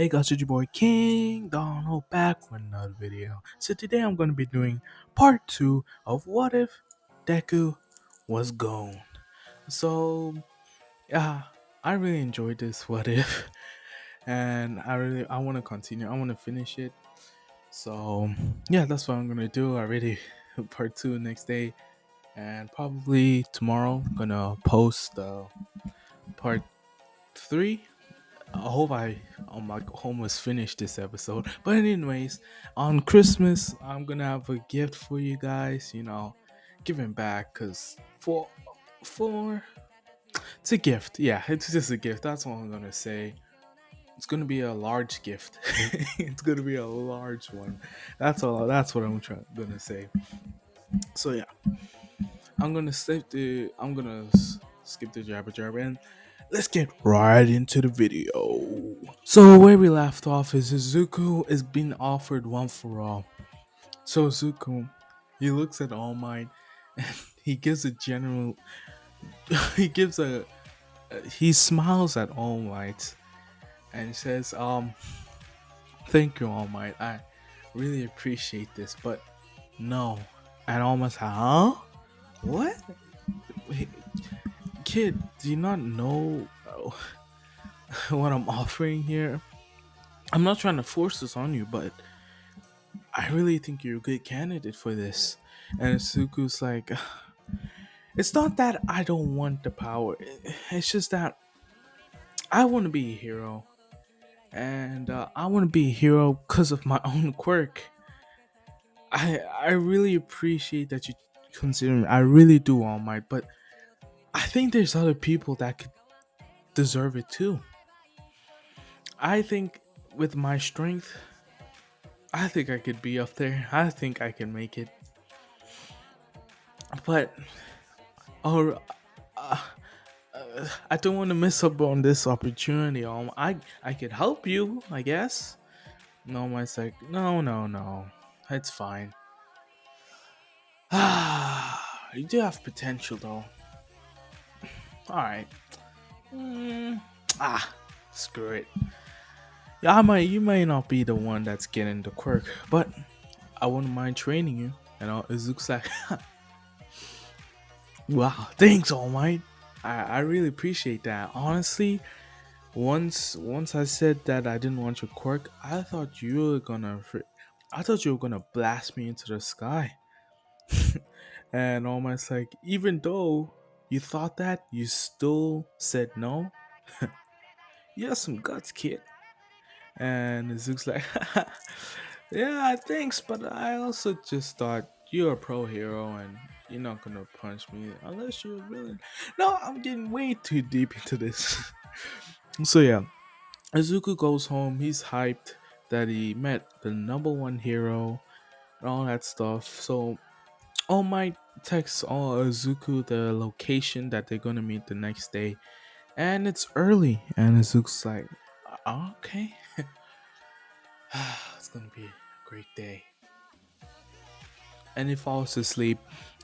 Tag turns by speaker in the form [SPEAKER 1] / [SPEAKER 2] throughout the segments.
[SPEAKER 1] Hey guys, it's your boy King Donald back with another video. So today I'm going to be doing part 2 of What If Deku Was Gone. So yeah, I really enjoyed this What If and I want to continue. I want to finish it. So yeah, that's what I'm going to do. I already part 2 next day and probably tomorrow I'm going to post part 3. I hope I'm like almost finished this episode. But anyways, on Christmas, I'm gonna have a gift for you guys. Giving back, cause for it's a gift. Yeah, it's just a gift. That's all I'm gonna say. It's gonna be a large gift. It's gonna be a large one. That's all. That's what gonna say. So yeah, skip the jabber jabber and let's get right into the video. So where we left off is Izuku is being offered one for all. So Izuku, he looks at All Might and he gives a general he gives he smiles at All Might and he says, thank you All Might. I really appreciate this, but no. And All Might's like, huh? What? Wait, kid, do you not know what I'm offering here? I'm not trying to force this on you, but I really think you're a good candidate for this. And Suku's like, it's not that I don't want the power. It's just that I want to be a hero. And I want to be a hero because of my own quirk. I really appreciate that you consider me. I really do, All Might. But I think there's other people that could deserve it too. I think with my strength, I think I could be up there. I think I can make it. But or I don't want to miss up on this opportunity. I could help you, I guess. No, my like, no, it's fine. You do have potential though. All right. Mm, ah, screw it. Yeah, you may not be the one that's getting the quirk, but I wouldn't mind training you. It looks like, wow, thanks, All Might. I really appreciate that. Honestly, once I said that I didn't want your quirk, I thought you were gonna blast me into the sky. And almost like, even though you thought that, you still said no. You have some guts, kid. And Zook's like, yeah, thanks, but I also just thought you're a pro hero and you're not gonna punch me unless you're a villain. No, I'm getting way too deep into this. So yeah, Izuku goes home. He's hyped that he met the number one hero and all that stuff. So All Might texts all Izuku the location that they're gonna meet the next day, and it's early. And Izuku's like, okay, it's gonna be a great day." And he falls asleep.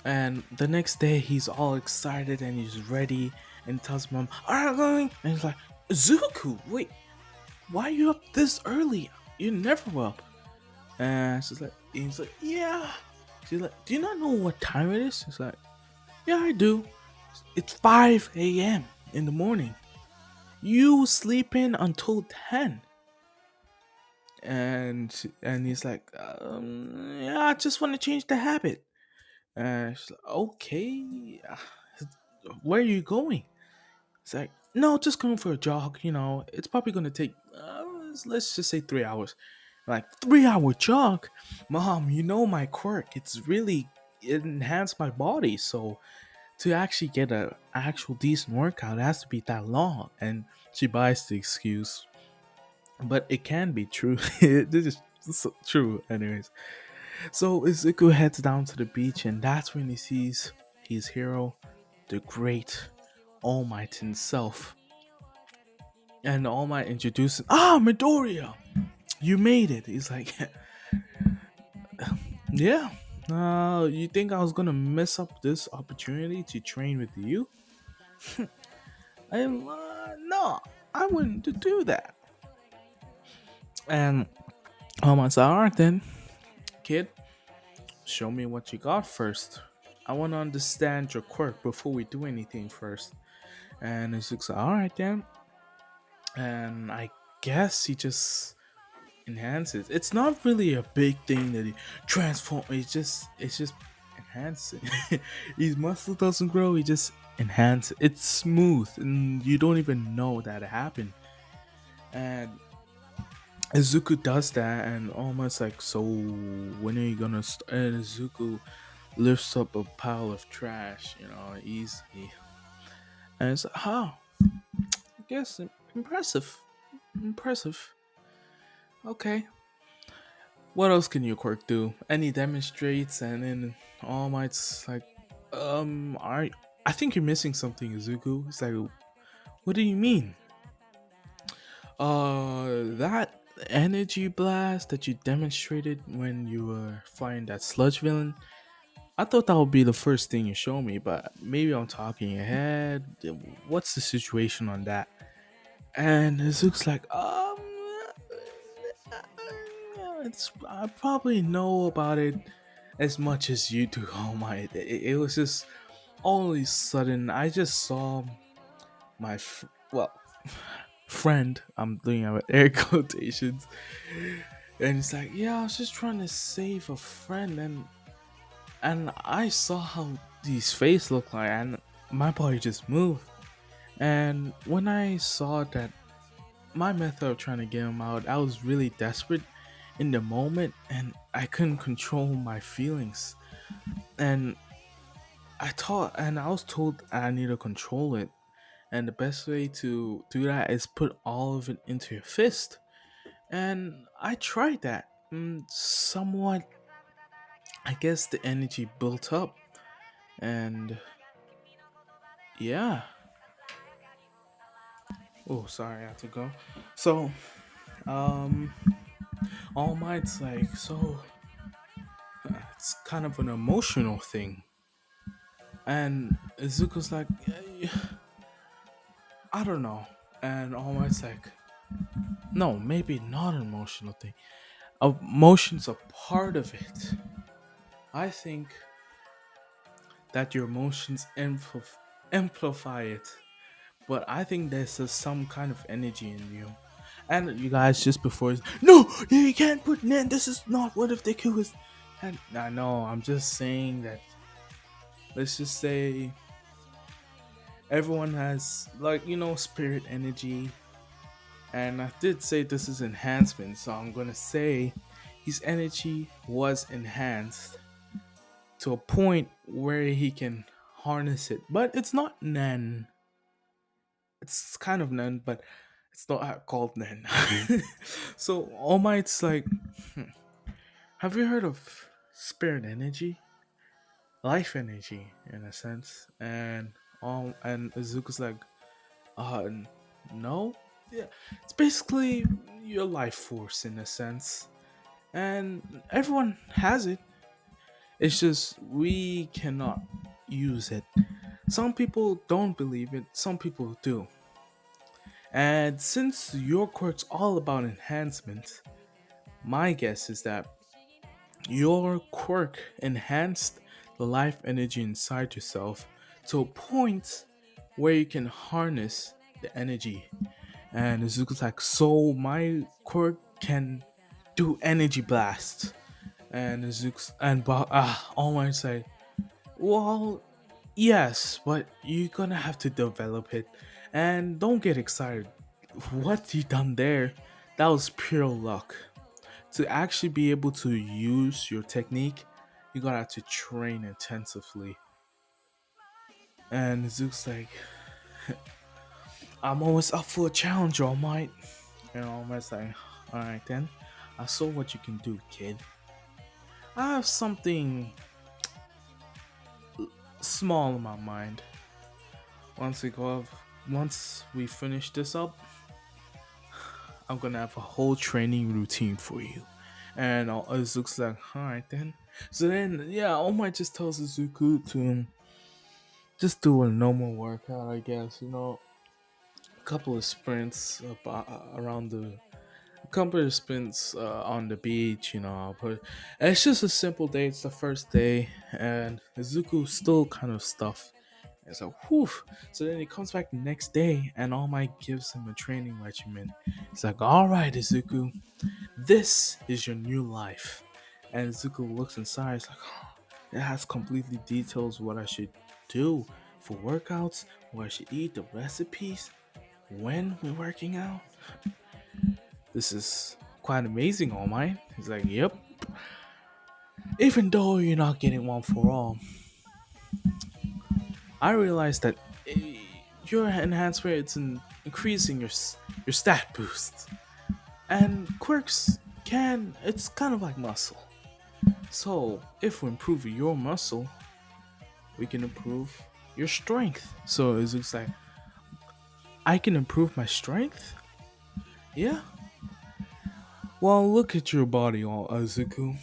[SPEAKER 1] And the next day, he's all excited and he's ready. And tells mom, "Are you going?" And he's like, "Izuku, wait, why are you up this early? You're never up." And he's like, "Yeah." She's like, "Do you not know what time it is?" He's like, "Yeah, I do. It's 5 a.m. in the morning. You sleep in until 10." And he's like, "Yeah, I just want to change the habit." And she's like, "Okay, where are you going?" It's like, "No, just going for a jog. It's probably gonna take, let's just say 3 hours." Like, 3 hour jog, mom. You know my quirk. It enhanced my body. So to actually get a actual decent workout, it has to be that long. And she buys the excuse, but it can be true. This is so true, anyways. So Izuku heads down to the beach, and that's when he sees his hero, the great All Might himself. And All Might introduces, Midoriya, you made it. He's like, yeah. You think I was gonna mess up this opportunity to train with you? No, I wouldn't do that. And I said, all right then, kid, show me what you got first. I want to understand your quirk before we do anything first. And Izuku said, all right then. And I guess he just enhances. It's not really a big thing that he transform. It's just enhancing. His muscle doesn't grow. He just enhances. It's smooth, and you don't even know that it happened. And Izuku does that, and almost like, so when are you gonna? And Izuku lifts up a pile of trash, easily, and it's like, oh, I guess impressive, impressive. Okay, what else can your quirk do? And he demonstrates, and then All Might's like, I think you're missing something, Izuku. It's like, what do you mean? That energy blast that you demonstrated when you were fighting that sludge villain. I thought that would be the first thing you show me, but maybe I'm talking ahead. What's the situation on that? And Izuku's like, it's I probably know about it as much as you do. Oh my! It was just all of a sudden I just saw my friend. I'm doing it with air quotations, and it's like, yeah, I was just trying to save a friend, and I saw how his face looked like, and my body just moved. And when I saw that my method of trying to get him out, I was really desperate in the moment, and I couldn't control my feelings. And I was told I need to control it, and the best way to do that is put all of it into your fist. And I tried that. Somewhat, I guess the energy built up, and yeah. Oh, sorry, I have to go. So, um, All Might's like, so it's kind of an emotional thing, and Izuku's like, I don't know, and All Might's like, no, maybe not an emotional thing. Emotion's a part of it. I think that your emotions amplify it, but I think there's some kind of energy in you. And you guys, just before, no, you can't put Nen. This is not what if Deku is. And I know, I'm just saying that. Let's just say everyone has, like, spirit energy. And I did say this is enhancement, so I'm gonna say his energy was enhanced to a point where he can harness it. But it's not Nen. It's kind of Nen, but it's not called Nen. So All Might's like, hmm, have you heard of spirit energy? Life energy, in a sense. And Izuku's like, no? Yeah. It's basically your life force, in a sense. And everyone has it. It's just we cannot use it. Some people don't believe it, some people do. And since your quirk's all about enhancement, my guess is that your quirk enhanced the life energy inside yourself to a point where you can harness the energy. And Izuku's like, so my quirk can do energy blast. And Izuku's and All Might say, well, yes, but you're gonna have to develop it. And don't get excited. What you done there, that was pure luck. To actually be able to use your technique, you gotta have to train intensively. And Zook's like, I'm always up for a challenge, All Might. And All Might's like, alright then, I saw what you can do, kid. I have something small in my mind. Once we finish this up, I'm gonna have a whole training routine for you. And Izuku's like, alright then. So then, yeah, All Might just tells Izuku to just do a normal workout, I guess. A couple of sprints around the Comforter spins on the beach, you know. I'll put. And it's just a simple day. It's the first day, and Izuku's still kind of stuffed. And so, whew. So then he comes back the next day, and All Might gives him a training regimen. He's like, "All right, Izuku, this is your new life." And Izuku looks inside. It's like, oh, it has completely details what I should do for workouts, what I should eat, the recipes, when we're working out. This is quite amazing, All Might. He's like, yep. Even though you're not getting one for all, I realized that your enhancement it's increasing your stat boost, and quirks can it's kind of like muscle. So if we improve your muscle, we can improve your strength. So it looks like I can improve my strength. Yeah. Well, look at your body, all Azuku.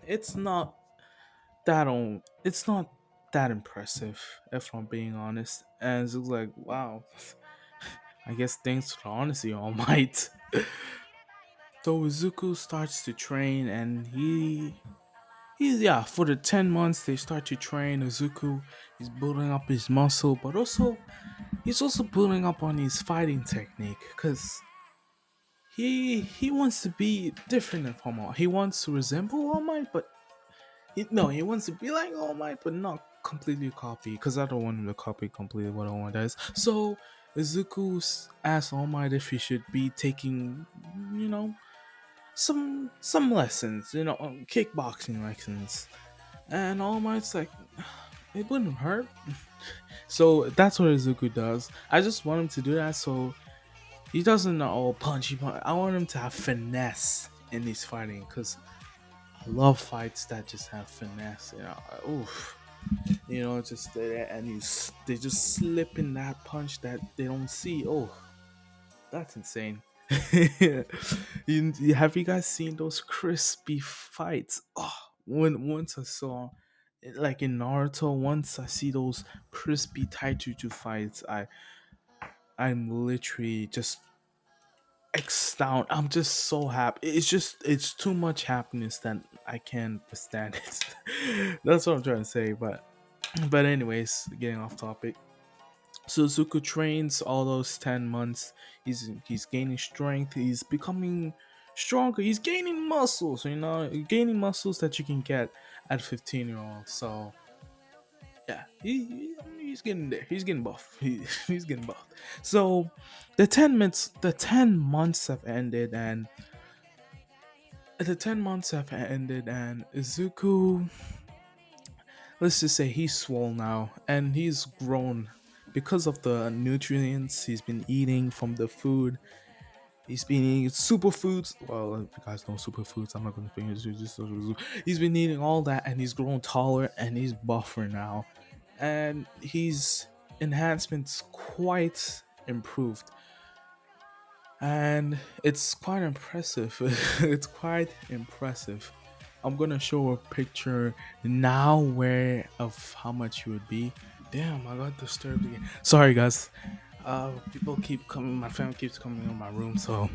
[SPEAKER 1] It's not it's not that impressive if I'm being honest. And it's like, wow, I guess thanks to the honesty, All Might. So Izuku starts to train, and he's yeah, for the 10 months they start to train. Izuku is building up his muscle, but also he's also building up on his fighting technique, because he wants to be different from All. He wants to resemble All Might, but no, he wants to be like All Might, but not completely copy. Because I don't want him to copy completely what All Might does. So Izuku asks All Might if he should be taking, you know, some lessons, you know, kickboxing lessons. And All Might's like, it wouldn't hurt. So that's what Izuku does. I just want him to do that so he doesn't all punchy punch. I want him to have finesse in his fighting, because I love fights that just have finesse. You know, oof. You know, just there and they just slip in that punch that they don't see. Oh, that's insane. Have you guys seen those crispy fights? Oh, when once I saw, like in Naruto, once I see those crispy Taijuju fights, I'm literally just astounded. I'm just so happy. It's too much happiness that I can't withstand it. That's what I'm trying to say. But anyways, getting off topic. Suzuku trains all those 10 months. He's gaining strength. He's becoming stronger. He's gaining muscles. You know, gaining muscles that you can get at 15-year-old. So yeah, he's getting there. He's getting buff. He's getting buff. So the 10 months have ended, and Izuku, let's just say he's swole now, and he's grown because of the nutrients he's been eating from the food. He's been eating superfoods. Well, if you guys know superfoods, I'm not going to finish it. He's been eating all that, and he's grown taller, and he's buffer now, and his enhancements quite improved, and it's quite impressive. It's quite impressive. I'm gonna show a picture now where of how much it would be. Damn, I got disturbed again. Sorry, guys. People keep coming. My family keeps coming in my room, so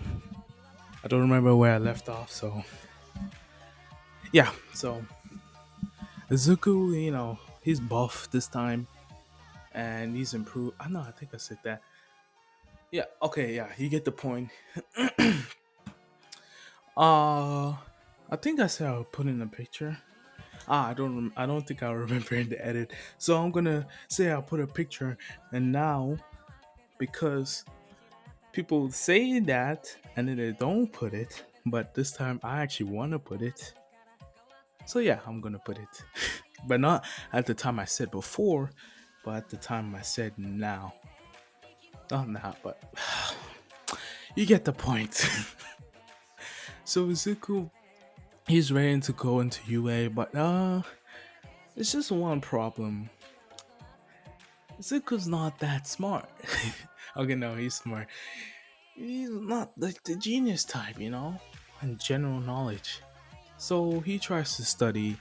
[SPEAKER 1] I don't remember where I left off. So yeah, so Izuku, you know, he's buff this time, and he's improved. I know. I think I said that. Yeah. Okay. Yeah. You get the point. I think I said I'll put in a picture. I don't think I'll remember in the edit. So I'm gonna say I'll put a picture, and now because people say that and then they don't put it, but this time I actually want to put it. So yeah, I'm gonna put it, but not at the time I said before, but at the time I said now. Not now, but you get the point. So Izuku, he's ready to go into UA, but it's just one problem. Zuko's not that smart. Okay, no, he's smart. He's not like the genius type, you know, and general knowledge. So he tries to study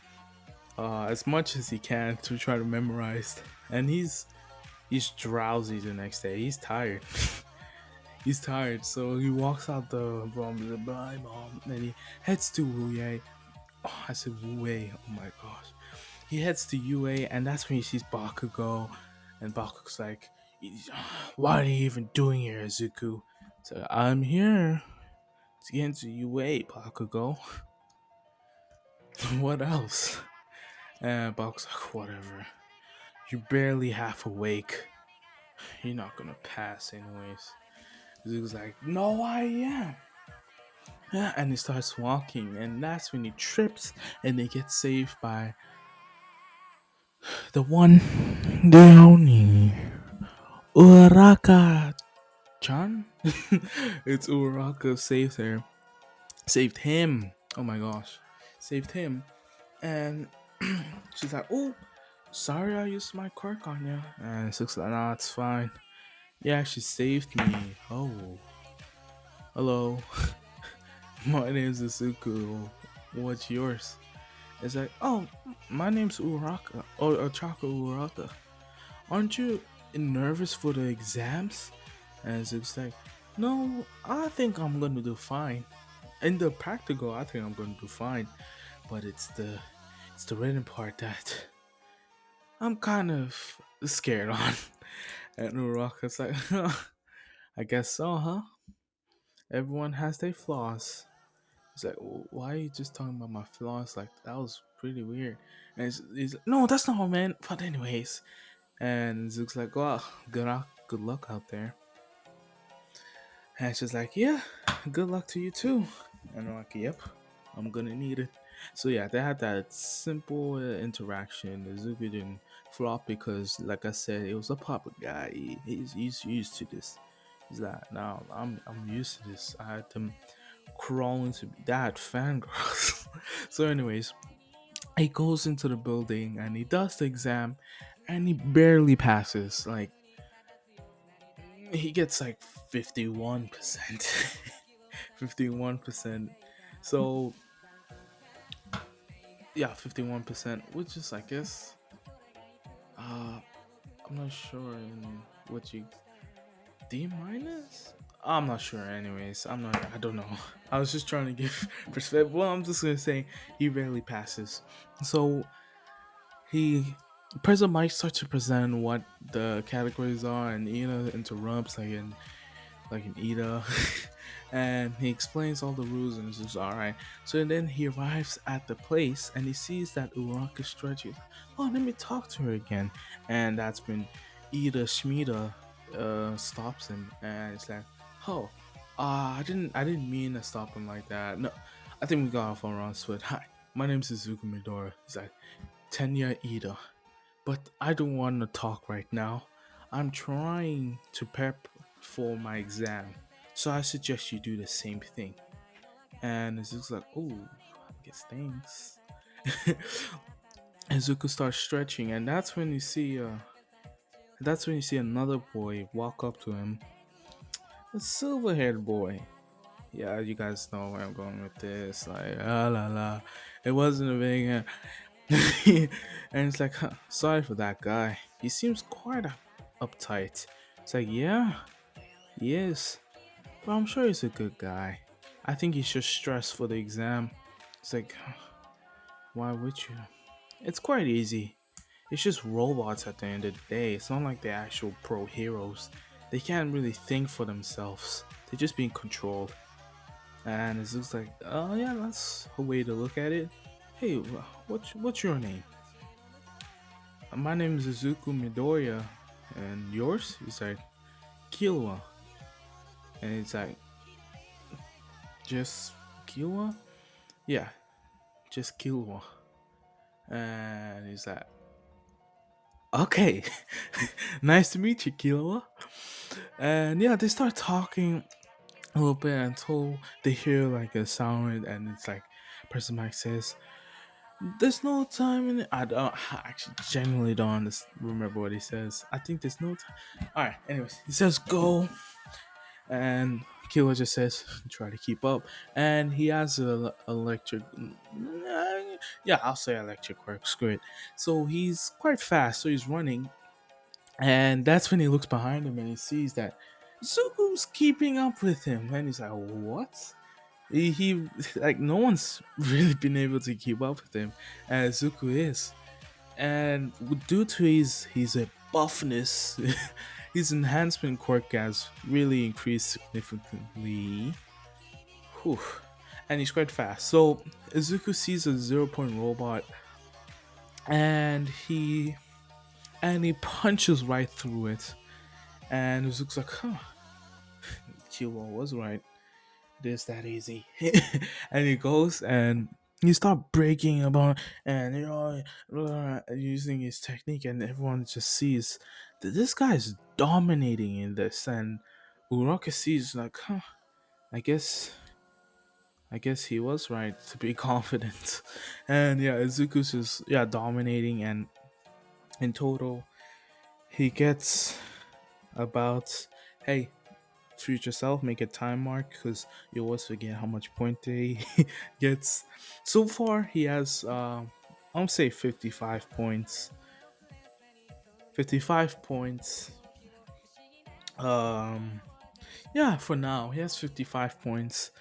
[SPEAKER 1] as much as he can to try to memorize, and he's drowsy the next day. He's tired. He's tired, so he walks out the room. He's like, bye, mom. And he heads to Wu. Oh, I said Wu. Oh my gosh. He heads to UA, and that's when he sees Bakugo. And Bakugo's like, "What are you even doing here, Izuku?" So I'm here to get into UA, Bakugo. What else? And Bakugo's like, whatever. You're barely half awake. You're not gonna pass anyways. Izuku's like, no, I am. Yeah, and he starts walking, and that's when he trips, and they get saved by the one, the only Uraka Chan. It's Uraka saved her, saved him. Oh my gosh, saved him, and she's like, "Oh, sorry, I used my quirk on you." And Six like, "Nah, it's fine. Yeah, she saved me." Oh, hello, my name's Izuku. What's yours? It's like, oh, my name's Uraka, or Ochaka Uraka. Aren't you nervous for the exams? And it's like, no, I think I'm gonna do fine. In the practical, I think I'm gonna do fine. But it's the written part that I'm kind of scared on. And Uraka's like, I guess so, huh? Everyone has their flaws. He's like, why are you just talking about my flaws? Like, that was pretty weird. And he's like, no, that's not what I meant. But anyways, and Zook's like, well, good luck out there. And she's like, yeah, good luck to you too. And I'm like, yep, I'm gonna need it. So yeah, they had that simple interaction. Izuku didn't flop because, like I said, it was a puppet guy. He's used to this. He's like, no, I'm used to this. I had them crawl into that fangirls. So, anyways, he goes into the building and he does the exam, and he barely passes. Like, he gets like 51%. 51%. So yeah, 51%, which is, I guess, uh I'm not sure in what you, D minus. I'm not sure. Anyways, I don't know. I was just trying to give perspective. Well, I'm just gonna say he barely passes. So he President Mike starts to present what the categories are, and Ina interrupts like an Ida, and he explains all the rules, and it's just all right. So then he arrives at the place, and he sees that Uraka is stretching. Oh, let me talk to her again, and that's when Ida Schmida stops him, and it's like, oh, I didn't mean to stop him like that. No, I think we got off on wrong foot. Hi, my name's Izuku Midoriya. He's like, Tenya Ida, but I don't want to talk right now. I'm trying to prep for my exam, so I suggest you do the same thing. And Izuku's like, oh, I guess thanks. And Izuku starts stretching, and that's when you see another boy walk up to him, a silver-haired boy. Yeah, you guys know where I'm going with this. Like, ah la la, it wasn't a big. And it's like, huh, sorry for that guy. He seems quite uptight. It's like, yeah, he is. But I'm sure he's a good guy. I think he's just stressed for the exam. It's like, why would you? It's quite easy. It's just robots at the end of the day. It's not like they're actual pro heroes. They can't really think for themselves. They're just being controlled. And it looks like, oh yeah, that's a way to look at it. Hey, what's your name? My name is Izuku Midoriya, and yours? He's like, Killua. And it's like, just Killua? Yeah, just Killua. And he's like, okay, nice to meet you, Killua. And yeah, they start talking a little bit until they hear like a sound, and it's like, Person Mike says, there's no time in it. I actually genuinely don't remember what he says. I think there's no time. Alright, anyways, he says go, and Killua just says try to keep up, and he has a electric. Yeah, I'll say electric work. Screw it. So he's quite fast. So he's running, and that's when he looks behind him and he sees that Zuko's keeping up with him, and he's like, what? He like no one's really been able to keep up with him as Zuko is, and due to his buffness, his enhancement quirk has really increased significantly. Whew. And he's quite fast. So Izuku sees a 0 point robot, and he punches right through it. And Izuku's like, huh, Kilo was right. It is that easy. And he goes and he start breaking about, and using his technique, and everyone just sees that this guy is dominating in this. And Uraka sees like, huh, I guess I guess he was right to be confident. And yeah, Izuku's just dominating, and in total he gets about, hey, treat yourself, make a time mark, because you always forget how much point they gets. So far he has I'll say 55 points. 55 points. Um yeah, for now he has 55 points.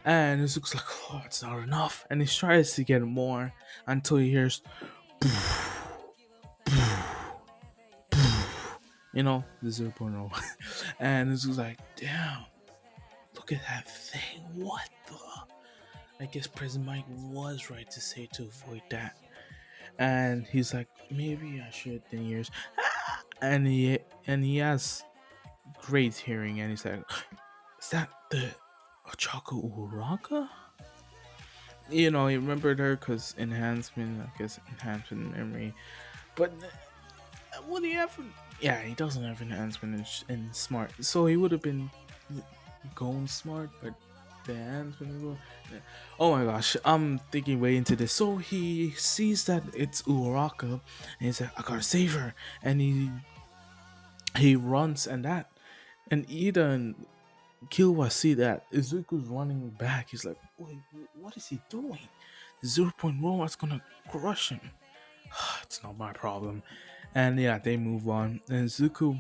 [SPEAKER 1] And it looks like, oh, it's not enough. And he tries to get more until he hears, the 0.0. And it's just like, damn, look at that thing. What the? I guess President Mike was right to say to avoid that. And he's like, maybe I should in years. And he has great hearing, and he's like, is that the Ochako Uraka? He remembered her because enhancement, I guess, enhancement memory. But would he have? Yeah, he doesn't have enhancement in smart, so he would have been going smart, but the enhancement. Oh my gosh, I'm thinking way into this. So he sees that it's Uraka, and he's like, I gotta save her, and he runs, and Ida and Killua see that Izuku's running back. He's like, wait, what is he doing? The 0 point robot's gonna crush him. It's not my problem. And yeah, they move on. And Zuko,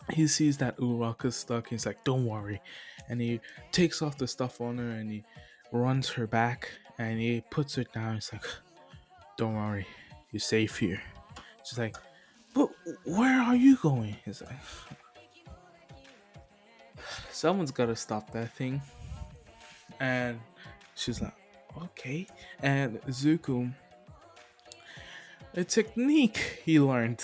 [SPEAKER 1] he sees that Uraka's stuck. He's like, don't worry. And he takes off the stuff on her, and he runs her back, and he puts her down. He's like, don't worry, you're safe here. She's like, but where are you going? He's like, someone's gotta stop that thing. And she's like, okay. And Zuko, a technique he learned.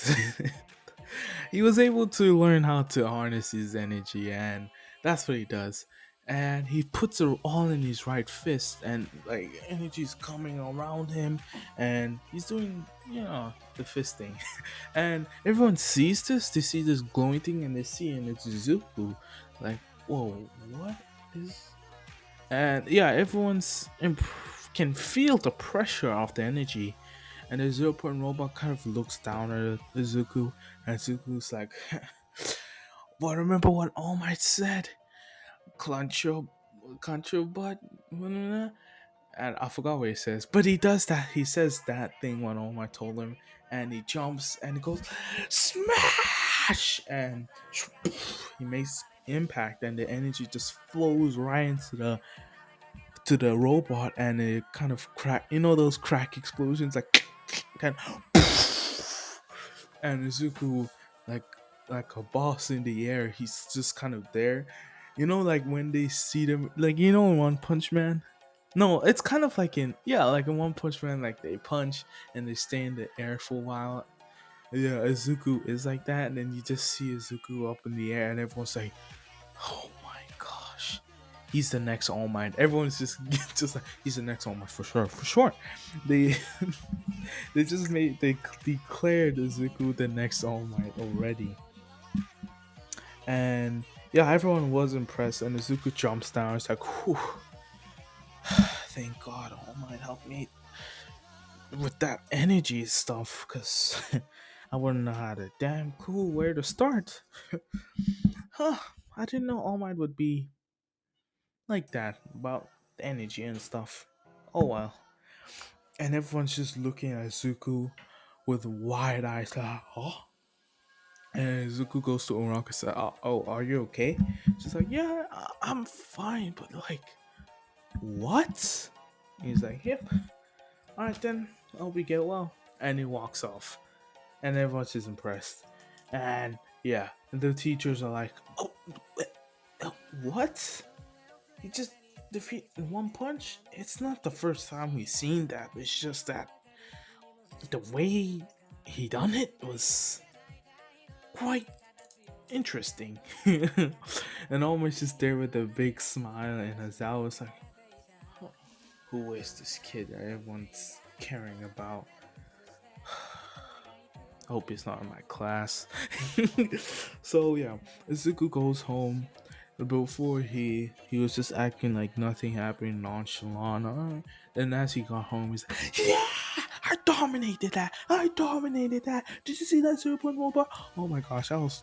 [SPEAKER 1] He was able to learn how to harness his energy, and that's what he does. And he puts it all in his right fist, and like energy's coming around him, and he's doing, the fist thing. And everyone sees this, they see this glowing thing, and they see, and it's Zuku. Like, whoa, what is. And yeah, can feel the pressure of the energy, and the 0 point robot kind of looks down at Izuku, and Izuku's like, but remember what All Might said? Clench your butt. And I forgot what he says, but he does that. He says that thing when All Might told him, and he jumps and he goes, smash! And he makes impact, and the energy just flows right into the robot, and it kind of crack, those crack explosions, like kind of. And Izuku, like like a boss in the air, he's just kind of there, like when they see them, like in One Punch Man. No, it's kind of like in One Punch Man, like they punch and they stay in the air for a while. Yeah, Izuku is like that, and then you just see Izuku up in the air, and everyone's like, oh my gosh, he's the next All Might. Everyone's just just like, he's the next All Might for sure, for sure. They they declared Izuku the next All Might already, and yeah, everyone was impressed. And Izuku jumps down. It's like, whew, thank God, All Might helped me with that energy stuff, because I wouldn't know how to damn cool where to start. Huh? I didn't know All Might would be like that about the energy and stuff. Oh well. And everyone's just looking at Zuko with wide eyes, like, oh, And Zuko goes to Uraka and says, oh, are you okay? She's like, yeah, I'm fine, but like, what? He's like, yep. Alright then, I hope you get well. And he walks off. And everyone's just impressed. And yeah, and the teachers are like, oh, what? He just defeated in one punch? It's not the first time we've seen that. It's just that the way he done it was quite interesting. And almost just there with a big smile, and Azawa was like, "Huh, who is this kid that everyone's caring about? I hope he's not in my class." So yeah, Izuku goes home. Before he was just acting like nothing happened, nonchalant. Then as he got home, he's like, "Yeah, I dominated that. I dominated that. Did you see that Super Robot? Oh my gosh, I was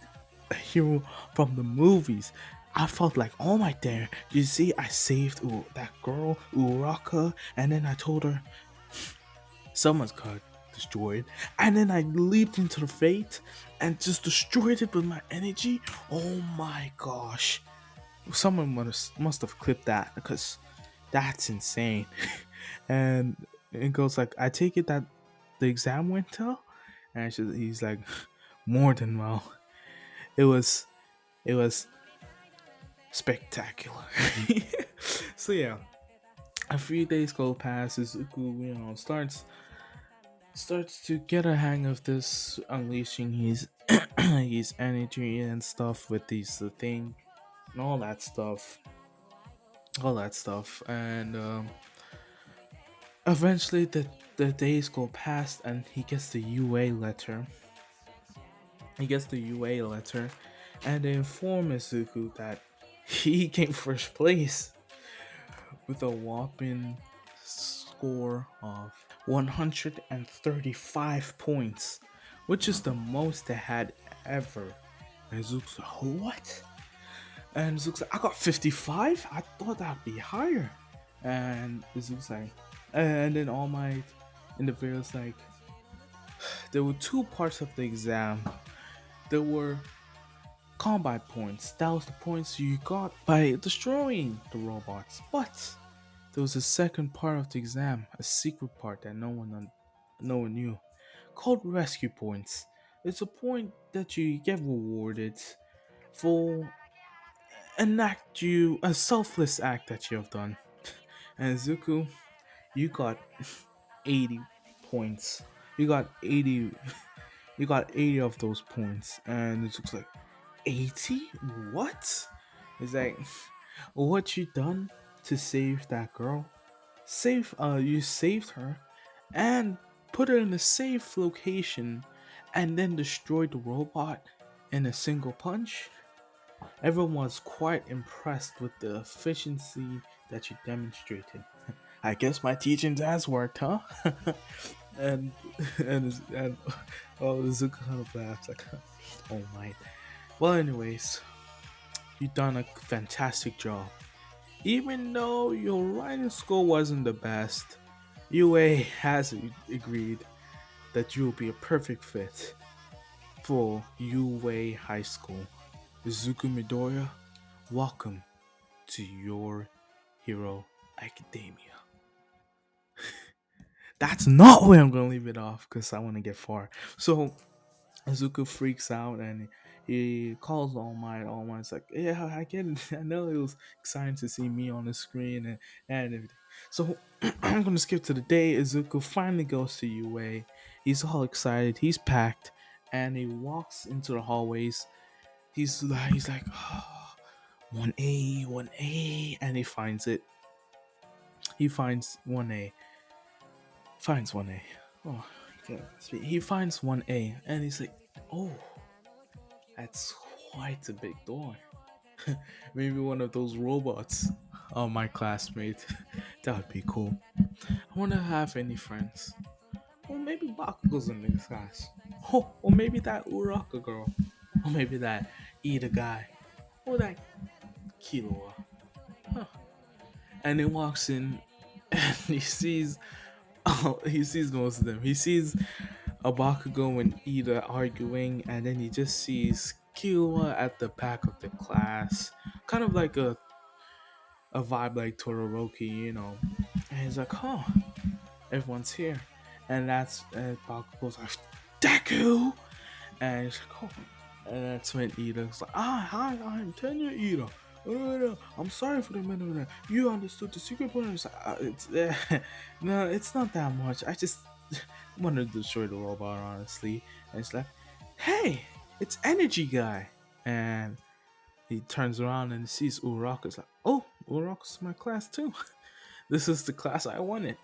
[SPEAKER 1] a hero from the movies. I felt like, oh my damn, you see, I saved that girl, Uraka, and then I told her someone's got destroyed, and then I leaped into the fate and just destroyed it with my energy. Oh my gosh, someone must have clipped that because that's insane." And it goes like, I take it that the exam went well, and he's like, more than well. It was it was spectacular. So yeah, a few days go past. Izuku, starts to get a hang of this, unleashing his his energy and stuff with these thing and all that stuff, and eventually the days go past, and he gets the UA letter. And they inform Izuku that he came first place with a whopping score of 135 points, which is the most they had ever. And Zook's like, what? And Zook's like, I got 55? I thought that'd be higher. And Zook's like, and then All Might in the video's like, there were two parts of the exam. There were combat points. That was the points you got by destroying the robots. But there was a second part of the exam, a secret part that no one knew, called rescue points. It's a point that you get rewarded for a selfless act that you have done. And Zuko, you got 80 points. You got 80. You got 80 of those points, and it looks like 80. What? It's like, what you done to save that girl? You saved her, and put her in a safe location, and then destroyed the robot in a single punch. Everyone was quite impressed with the efficiency that you demonstrated. I guess my teaching has worked, huh? and and oh, Zuko kind of laughs like, oh my. Well, anyways, you done a fantastic job. Even though your writing score wasn't the best, UA has agreed that you will be a perfect fit for UA High School. Izuku Midoriya, welcome to your Hero Academia. That's not where I'm gonna leave it off because I want to get far. So Izuku freaks out and he calls All Might. All Might's like, "Yeah, I get it. I know it was exciting to see me on the screen and everything." So I'm gonna skip to the day Izuku finally goes to UA. He's all excited. He's packed, and he walks into the hallways. He's like, oh, 1A, 1A, and he finds it. He finds 1A. Finds 1A. Oh, he finds 1A, and he's like, oh, that's quite a big door. Maybe one of those robots are my classmate. That would be cool. I wonder if I have any friends. Or maybe Bakugo's in this class. Oh, or maybe that Uraka girl. Or maybe that Ida guy. Or that Killua. Huh. And he walks in and he sees most of them. He sees Abakugo and Ida arguing, and then he just sees Killua at the back of the class, kind of like a vibe like Todoroki. And he's like, "Huh, everyone's here," and that's Bakugo's like, "Deku," and he's like, "Oh," and that's when Ida's like, "Hi, I'm Tenya Ida. I'm sorry for the minute. You understood the secret plan." It's like, it's no, it's not that much. I just wanted to destroy the robot, honestly. And it's like, "Hey, it's Energy Guy," and he turns around and sees Uraraka. It's like, "Oh, Uraraka's my class too. This is the class I wanted."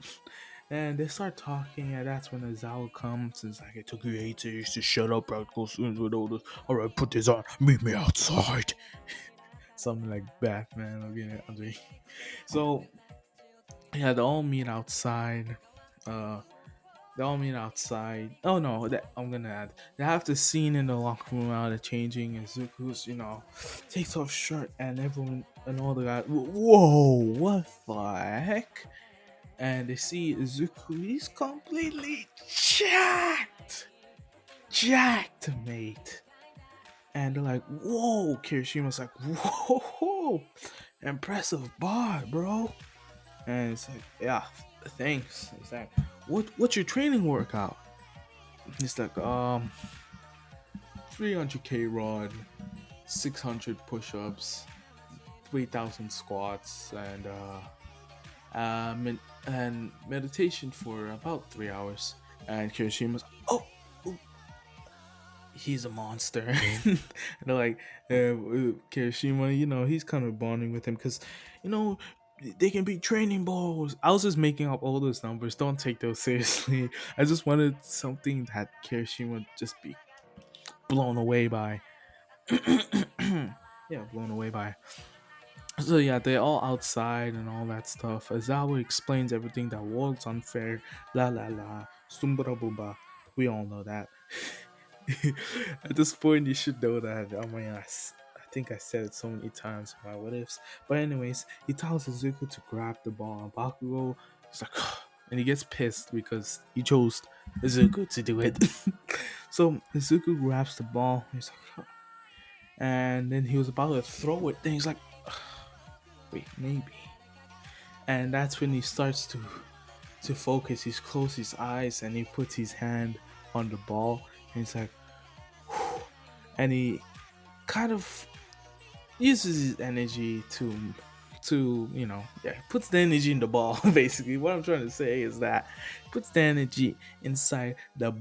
[SPEAKER 1] And they start talking, and that's when Azawa comes. And it's like, "It took you 8 days to shut up, practical students with all this. All right, put this on. Meet me outside." Something like Batman. Okay, Andre. So yeah, they all meet outside. Uh, they all meet outside. Oh no, I'm gonna add. They have the scene in the locker room out of changing, and Zuko's, takes off shirt, and everyone and all the guys. Whoa, what the heck? And they see Izuku, he's completely jacked, mate. And they're like, "Whoa!" Kirishima's like, "Whoa, impressive bar, bro." And it's like, "Yeah, thanks." It's like, "What's your training workout?" He's like, 300k rod, 600 push-ups, 3,000 squats, and meditation for about 3 hours." And Kirishima's, "Oh, he's a monster." And they're like, Kirishima, he's kind of bonding with him because, you know, they can be training balls. I was just making up all those numbers. Don't take those seriously. I just wanted something that Kirishima would just be blown away by. Yeah, blown away by. So yeah, they're all outside and all that stuff. Azawa explains everything, that world's unfair, la la la, sumbara bumba. We all know that. At this point, you should know that. Oh my ass. I think I said it so many times in my what ifs. But anyways, he tells Izuku to grab the ball, and Bakugo is like, and he gets pissed because he chose Izuku to do it. So Izuku grabs the ball. He's like, and then he was about to throw it. Then he's like, wait, maybe. And that's when he starts to focus. He's closed his eyes and he puts his hand on the ball. And he's like, and he kind of uses his energy to puts the energy in the ball. Basically, what I'm trying to say is that puts the energy inside the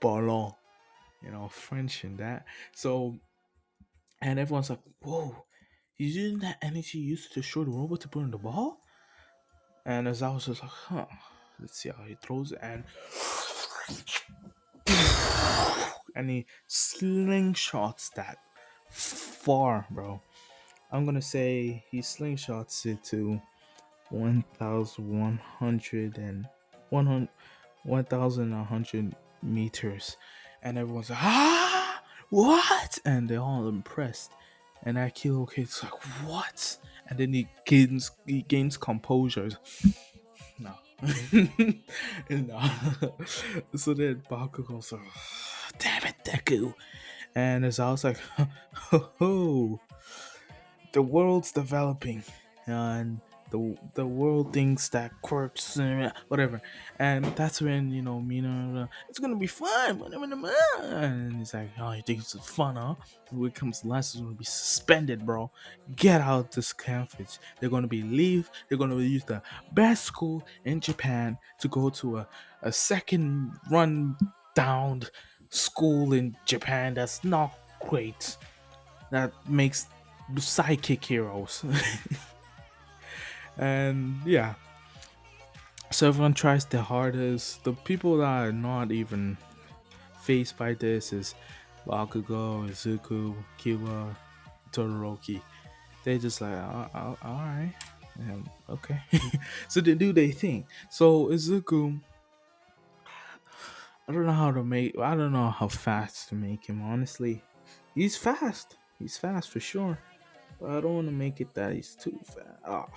[SPEAKER 1] ballon. French in that. So, and everyone's like, "Whoa, he's using that energy used to show the robot to put in the ball." And as I was just like, "Huh, let's see how he throws it," and he slingshots that far, bro. I'm gonna say he slingshots it to 1,100 and 1,100 meters, and everyone's like, "Ah, what?" And they're all impressed. And that Kilo Kid's like, "What?" And then he gains composure. No. No. So then Bakugo's like, "Damn it, Deku." And as I was like, "Oh, the world's developing, and the world thinks that quirks and whatever." And that's when Mina, "It's gonna be fun," and he's like, "Oh, you think it's fun, huh? When it comes to last, it's gonna be suspended, bro. Get out this campus. They're gonna use the best school in Japan to go to a second run down school in Japan that's not great, that makes psychic heroes." And yeah, so everyone tries their hardest. The people that are not even faced by this is Bakugo, Izuku, Kiba, Todoroki. They just like, all right, okay." So they do their thing. So Izuku, I don't know how fast to make him, honestly. He's fast for sure, but I don't want to make it that he's too fast. Oh.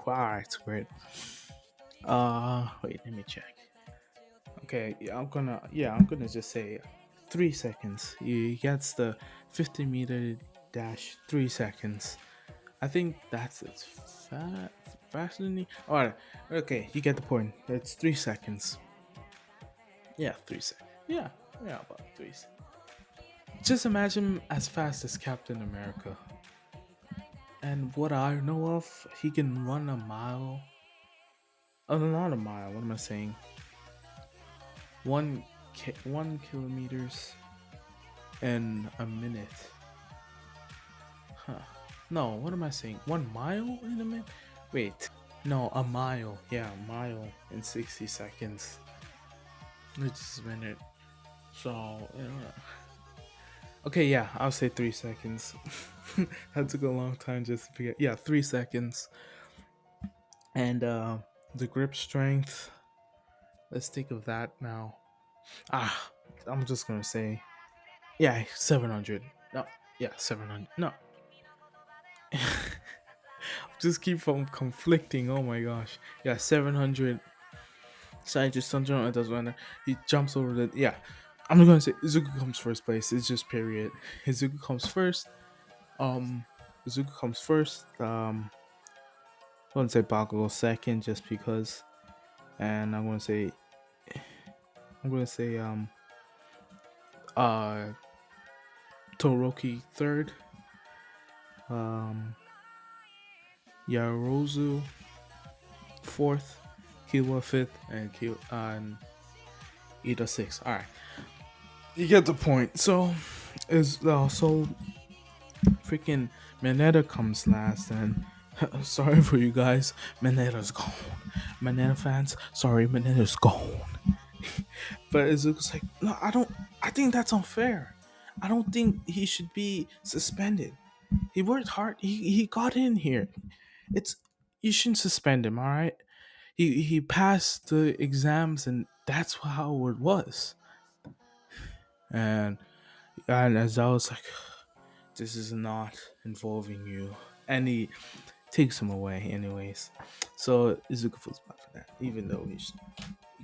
[SPEAKER 1] Alright, great. Wait, let me check. Okay, I'm gonna just say 3 seconds. He gets the 50-meter dash 3 seconds. I think that's it. Faster than me. All right. Okay, you get the point. It's 3 seconds. Yeah, 3 seconds. Yeah, yeah, about 3 seconds. Just imagine as fast as Captain America. And what I know of, he can run a mile. Oh, not a mile. What am I saying? 1 kilometers in a minute. Huh. No, what am I saying? 1 mile in a minute? Wait. No, a mile. Yeah, a mile in 60 seconds. Which is a minute. So, yeah. Okay, yeah, I'll say 3 seconds. That took a long time just to figure. Yeah, 3 seconds. And the grip strength. Let's think of that now. Ah, I'm just gonna say, yeah, 700. No, yeah, 700. No, just keep on conflicting. Oh my gosh, yeah, 700. Scientist Sanjo does one. He jumps over the yeah. I'm gonna say Izuku comes first place. It's just period. Izuku comes first. Um, Izuku comes first. I wouldn't say Bakugo second just because, and I'm gonna say uh Toroki third. Um, Yarozu fourth, Kiwa fifth, and Ida sixth. All right, you get the point. So is so freaking Mineta comes last, and sorry for you guys, Mineta's gone. Mineta fans, sorry, Mineta's gone. But Izuku's like, no, I don't. I think that's unfair. I don't think he should be suspended. He worked hard. He got in here. It's you shouldn't suspend him. All right. He passed the exams, and that's how it was. And as I was like, this is not involving you, and he takes him away anyways. So Izuku feels bad for that, even though he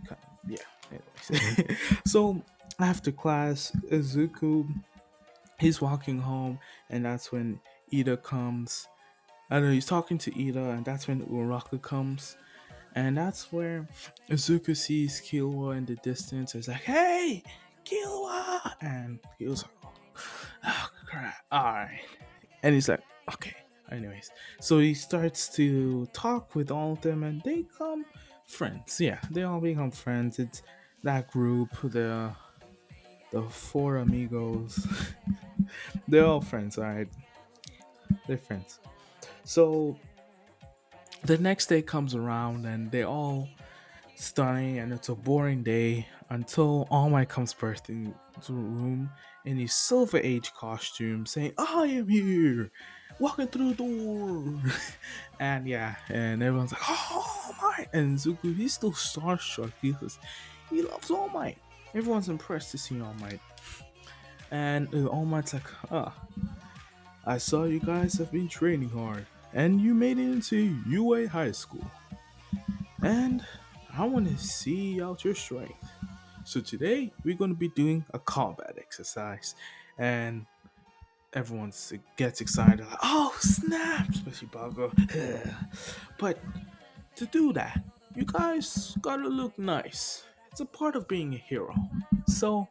[SPEAKER 1] kind of yeah. Anyways, so after class, Izuku he's walking home, and that's when Ida comes. I know he's talking to Ida, and that's when Uraka comes. And that's where Izuku sees Killua in the distance. It's like, hey, Killua! And he was like, oh, crap. Alright. And he's like, okay. Anyways, so he starts to talk with all of them and they become friends. Yeah, they all become friends. It's that group, the four amigos. They're all friends, alright? They're friends. So the next day comes around and they all stunning and it's a boring day until All Might comes bursting into the room in his Silver Age costume saying, I am here, walking through the door. And yeah, and everyone's like, oh, All Might. And Zuko, he's still starstruck because he loves All Might. Everyone's impressed to see All Might. And All Might's like, I saw you guys have been training hard and you made it into UA High School. And I want to see out your strength. So today we're going to be doing a combat exercise, and everyone gets excited. Like, oh snap! Especially Bago. But to do that, you guys gotta look nice. It's a part of being a hero. So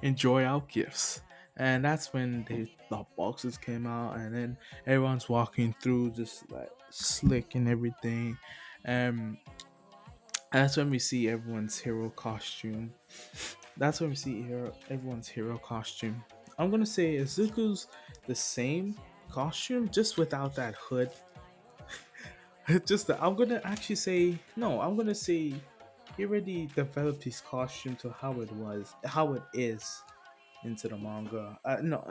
[SPEAKER 1] enjoy our gifts. And that's when the boxes came out, and then everyone's walking through just like slick and everything. And that's when we see everyone's hero costume. That's when we see everyone's hero costume. I'm gonna say Izuku's the same costume, just without that hood. I'm gonna actually say no. I'm gonna say he already developed his costume to how it is into the manga. No,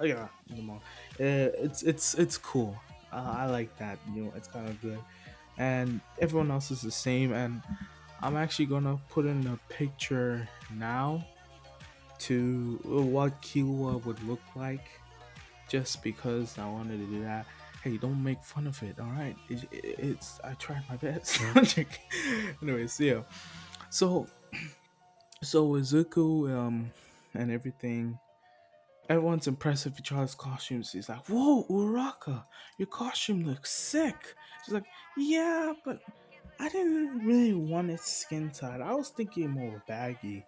[SPEAKER 1] yeah, in the manga. It's cool. I like that. It's kind of good, and everyone else is the same. And I'm actually gonna put in a picture now to what Killua would look like, just because I wanted to do that. Hey, don't make fun of it. All right, it's I tried my best. Anyways, yeah. So so Izuku and everything. Everyone's impressed with each other's costumes. He's like, "Whoa, Uraka, your costume looks sick." She's like, "Yeah, but I didn't really want it skin tight. I was thinking more baggy."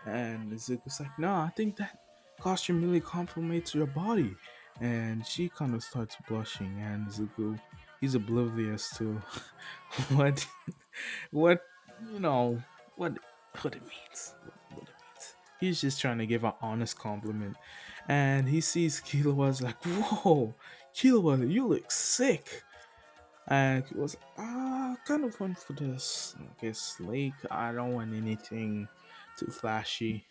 [SPEAKER 1] And Izuku's like, "No, I think that costume really complements your body." And she kind of starts blushing, and Izuku, he's oblivious to what what you know what what it means. What it means. He's just trying to give an honest compliment, and he sees Killua's like, "Whoa, Killua, you look sick." And he was kind of went for this, I guess, lake. I don't want anything too flashy.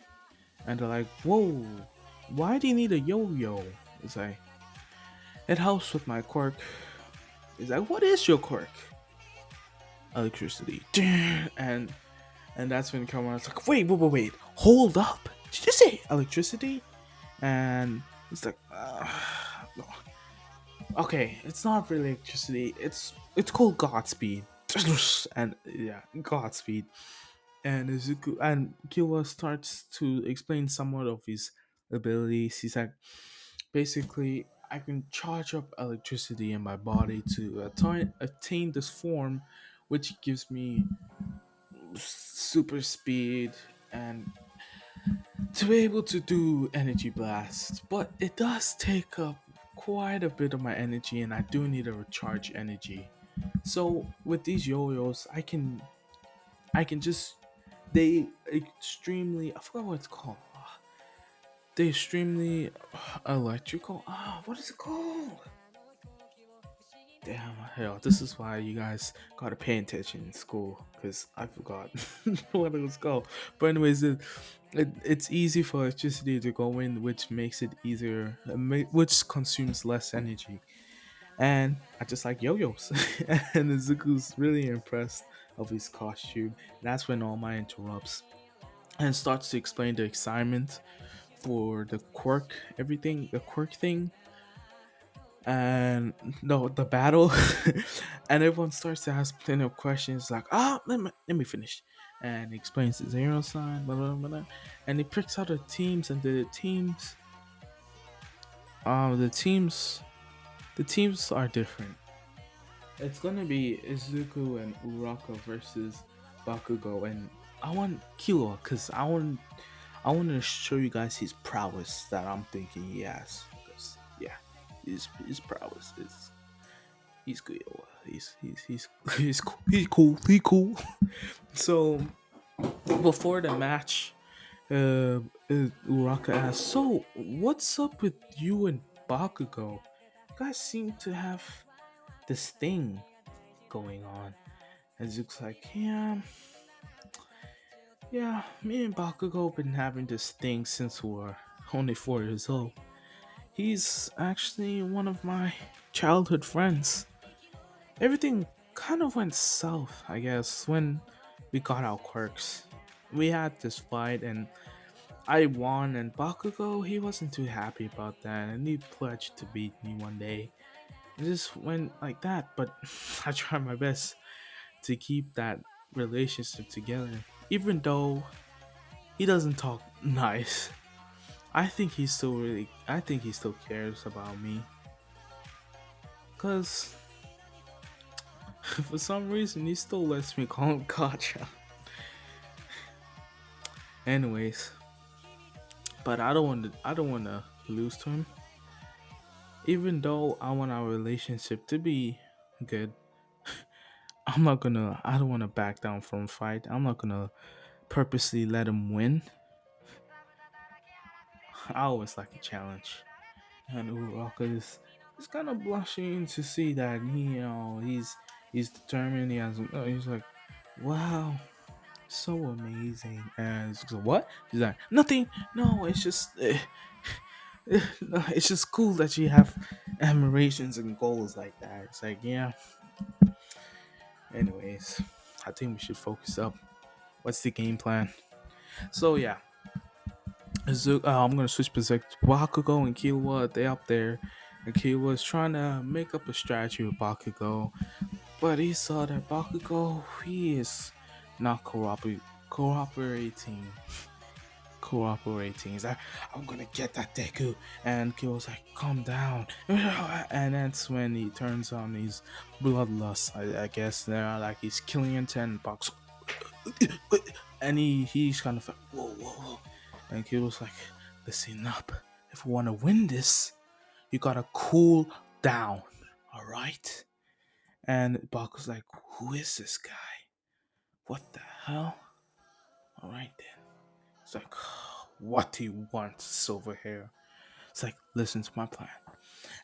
[SPEAKER 1] And they're like, "Whoa, why do you need a yo-yo?" It's like, "It helps with my quirk." He's like, "What is your quirk?" "Electricity." And that's when Kamar's like, "Wait, hold up! Did you say electricity?" And he's like, no. "Okay, it's not really electricity. It's called Godspeed." And yeah, Godspeed. And Izuku and Killua starts to explain somewhat of his abilities. He's like, basically, I can charge up electricity in my body to attain this form, which gives me super speed and to be able to do energy blasts. But it does take up quite a bit of my energy, and I do need to recharge energy. So with these yo-yos, I can just they extremely, I forgot what it's called. They extremely electrical. What is it called? Damn, hell, this is why you guys gotta pay attention in school, because I forgot what it was called. But anyways, it's easy for electricity to go in, which makes it easier, which consumes less energy. And I just like yo-yos. And Izuku's really impressed of his costume. That's when All Might interrupts and starts to explain the excitement for the quirk, everything, the quirk thing, and no, the battle. And everyone starts to ask plenty of questions like, let me finish. And he explains the zero sign, blah, blah, blah, blah. And he picks out the teams, and the teams, the teams are different. It's gonna be Izuku and Uraka versus Bakugo, and I want Killua because I want to show you guys his prowess that I'm thinking he has. Because yeah, his prowess is he's good. He's cool. He cool. So before the match, Uraka asks, "So what's up with you and Bakugo? You guys seem to have this thing going on." And Zuko's like, yeah, me and Bakugo been having this thing since we were only 4 years old. He's actually one of my childhood friends. Everything kind of went south, I guess, when we got our quirks. We had this fight and I won, and Bakugo, he wasn't too happy about that, and he pledged to beat me one day. It just went like that, but I tried my best to keep that relationship together. Even though he doesn't talk nice, I think he still cares about me. Cause for some reason he still lets me call him Gotcha. Anyways, but I don't want to lose to him. Even though I want our relationship to be good, I don't want to back down from a fight. I'm not gonna purposely let him win. I always like a challenge. And Uraka is kind of blushing to see that he's determined. He's like, wow, so amazing. And it's like, what? He's like, nothing. No, it's just no, it's just cool that you have admirations and goals like that. It's like, yeah. Anyways, I think we should focus up. What's the game plan? So yeah, I'm gonna switch perspective. Bakugo and Killua, they up there. And he was trying to make up a strategy with Bakugo, but he saw that Bakugo, he is not cooperating. Cooperating. He's like, I'm gonna get that Deku. And Kyo's like, calm down. And that's when he turns on his bloodlust, I guess. They're like he's killing intent box. And he's kind of like, whoa, whoa, whoa. And Kyo's like, listen up. If we wanna win this, you gotta cool down. Alright? And Baku's like, who is this guy? What the hell? Alright then. It's like, what he wants, silver hair. It's like, listen to my plan.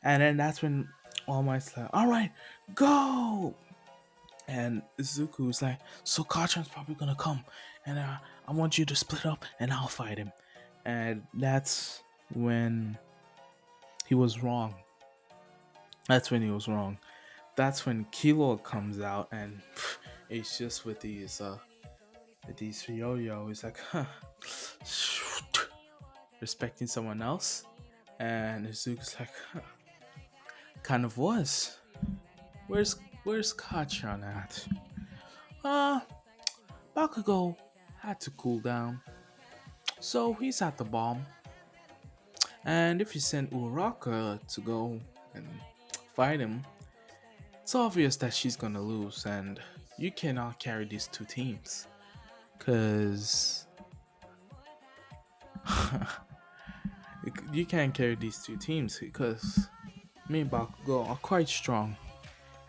[SPEAKER 1] And then that's when All Might's like, all right, go. And Izuku's like, so Kachan's probably gonna come, and I want you to split up, and I'll fight him. And that's when he was wrong. That's when he was wrong. That's when Kilo comes out, and it's just with these yo-yo. He's like, huh, respecting someone else. And Izuku's like, huh, kind of was. Where's Kachan at? Uh, Bakugo had to cool down, so he's at the bomb. And if you send Uraka to go and fight him, it's obvious that she's gonna lose, and you cannot carry these two teams, cause you can't carry these two teams because me and Bakugo are quite strong,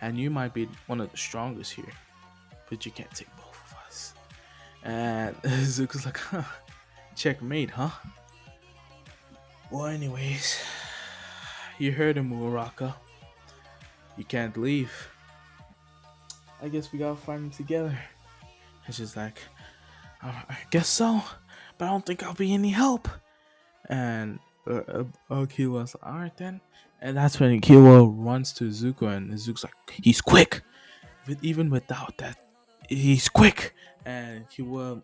[SPEAKER 1] and you might be one of the strongest here, but you can't take both of us. And Zuko's like, huh, checkmate, huh? Well, anyways, you heard him, Uraka. You can't leave. I guess we gotta find him together. And she's like, I guess so, but I don't think I'll be any help. And Kiwa's like, alright then. And that's when Kiwa runs to Zuko, and Zuko's like, he's quick. Even without that, he's quick. And Kiwa,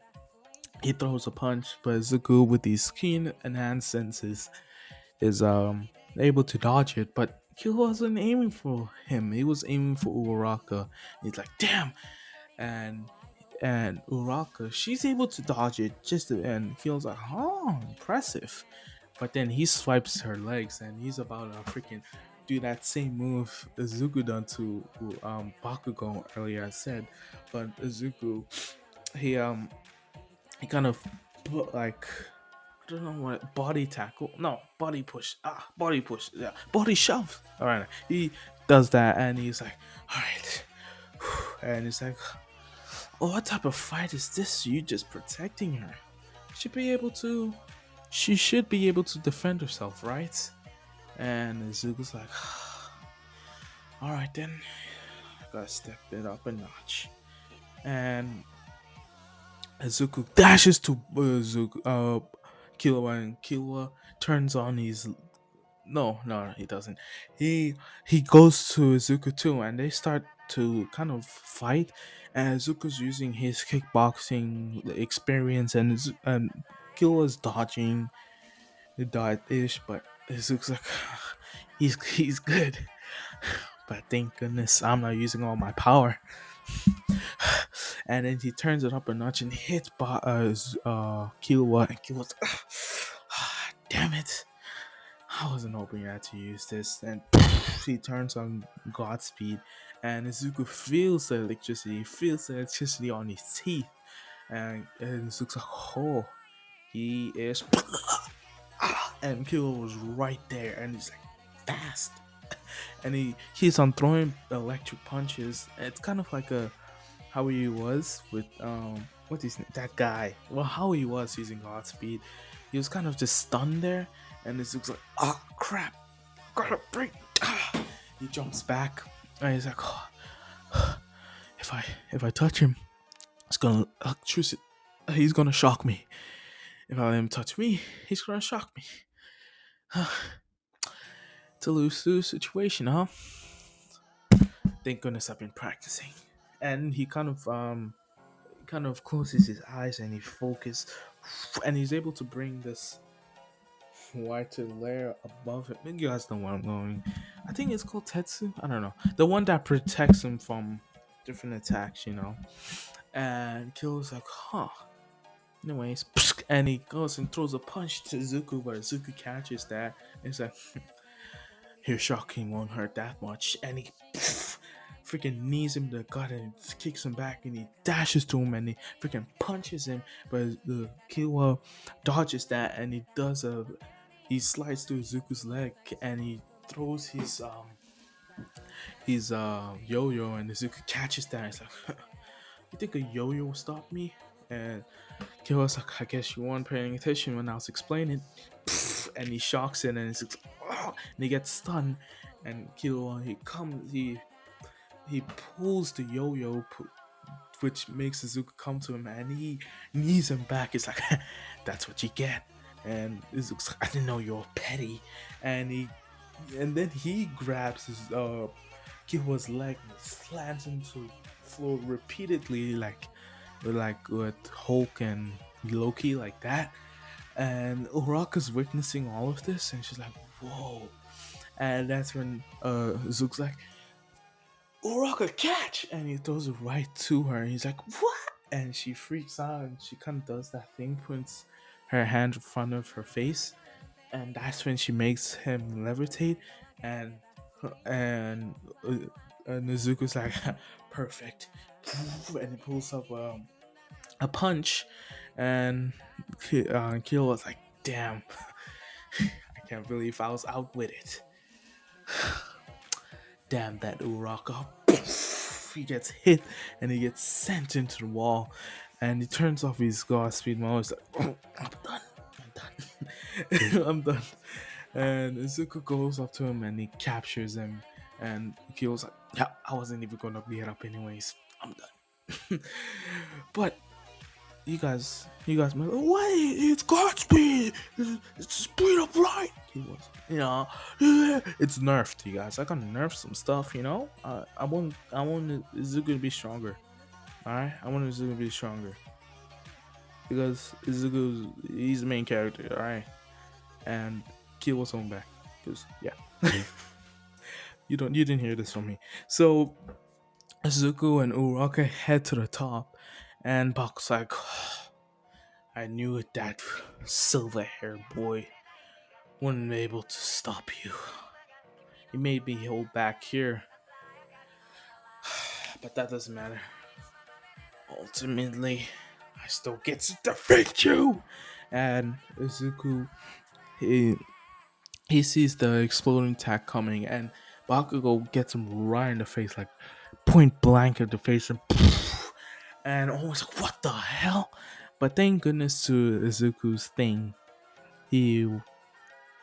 [SPEAKER 1] he throws a punch, but Zuko, with his keen enhanced senses, is able to dodge it. But he wasn't aiming for him. He was aiming for Uraraka. He's like, damn. And Uraraka, she's able to dodge it and he was like, oh, impressive. But then he swipes her legs, and he's about to freaking do that same move Izuku done to Bakugo earlier, I said. But Izuku, he he kind of put like, I don't know what, body tackle, no, body push, yeah, body shove. All right, he does that, and he's like, all right, and he's like, oh, what type of fight is this? You just protecting her? Should be able to. She should be able to defend herself, right? And Izuku's like, all right then, gotta step it up a notch. And Izuku dashes to Killua, and Killua turns on his. No, he doesn't. He goes to Izuku too, and they start to kind of fight. And Izuku's using his kickboxing experience, and Killua's dodging the dart ish, but Izuku's like, he's good. But thank goodness I'm not using all my power. And then he turns it up a notch and hits Killua, and Killua's like, damn it. I wasn't hoping I had to use this. And he turns on Godspeed, and Izuku feels the electricity. He feels the electricity on his teeth. And Izuku's like, oh, he is. And Killua was right there, and he's like, fast. And he keeps on throwing electric punches. It's kind of like how he was with what's his name? That guy. Well, how he was using Godspeed. He was kind of just stunned there, and it looks like, oh crap, gotta break. He jumps back, and he's like, oh, if I touch him, it's gonna electricity. He's gonna shock me. If I let him touch me, he's gonna shock me. It's a lose-lose situation, huh? Thank goodness I've been practicing. And he kind of closes his eyes, and he focuses, and he's able to bring this. whiter layer above him. You guys know where I'm going. I think it's called Tetsu. I don't know. The one that protects him from different attacks, And Kill's like, huh. Anyways, and he goes and throws a punch to Zuko, but Zuko catches that. And he's like, here, shocking won't hurt that much. And he freaking knees him to the gut and kicks him back, and he dashes to him and he freaking punches him. But the Killua dodges that, and he slides through Zuko's leg, and he throws his yo-yo, and Zuko catches that. He's like, you think a yo-yo will stop me? And Killua's like, I guess you weren't paying attention when I was explaining. And he shocks it, and he's like, oh, and he gets stunned. And Killua, he pulls the yo-yo, which makes Izuku come to him, and he knees him back. It's like, that's what you get. And Izuku's like, I didn't know you're petty. And then he grabs his Kill's leg and slams him to the floor repeatedly, like with Hulk and Loki, like that. And Uraka's witnessing all of this, and she's like, whoa. And that's when Zuko's like, Uraka, catch! And he throws it right to her, and he's like, what? And she freaks out, and she kind of does that thing, puts her hand in front of her face, and that's when she makes him levitate. And Nezuko's like, perfect. And he pulls up a punch, and Kill was like, damn, I can't believe I was out with it. Damn that Uraka. He gets hit and he gets sent into the wall, and he turns off his God speed mode. He's like, oh, I'm done. I'm done. And Izuku goes up to him and he captures him, and Kyo's like, yeah, I wasn't even gonna get up anyways. I'm done. But you guys might like, wait, it's Godspeed, it's the speed of light. He was, it's nerfed, you guys. I gotta nerf some stuff, I want Izuku to be stronger. Alright, I want Izuku to be stronger because he's the main character, alright, and kill was on back because yeah. You didn't hear this from me. So Izuku and Uraka head to the top, and Bak's like, I knew it, that silver haired boy wouldn't be able to stop you. He made me hold back here, but that doesn't matter. Ultimately, I still get to defeat you. And Izuku, he sees the exploding attack coming, and Bakugo gets him right in the face, like point blank at the face, and almost like, what the hell? But thank goodness to Izuku's thing, he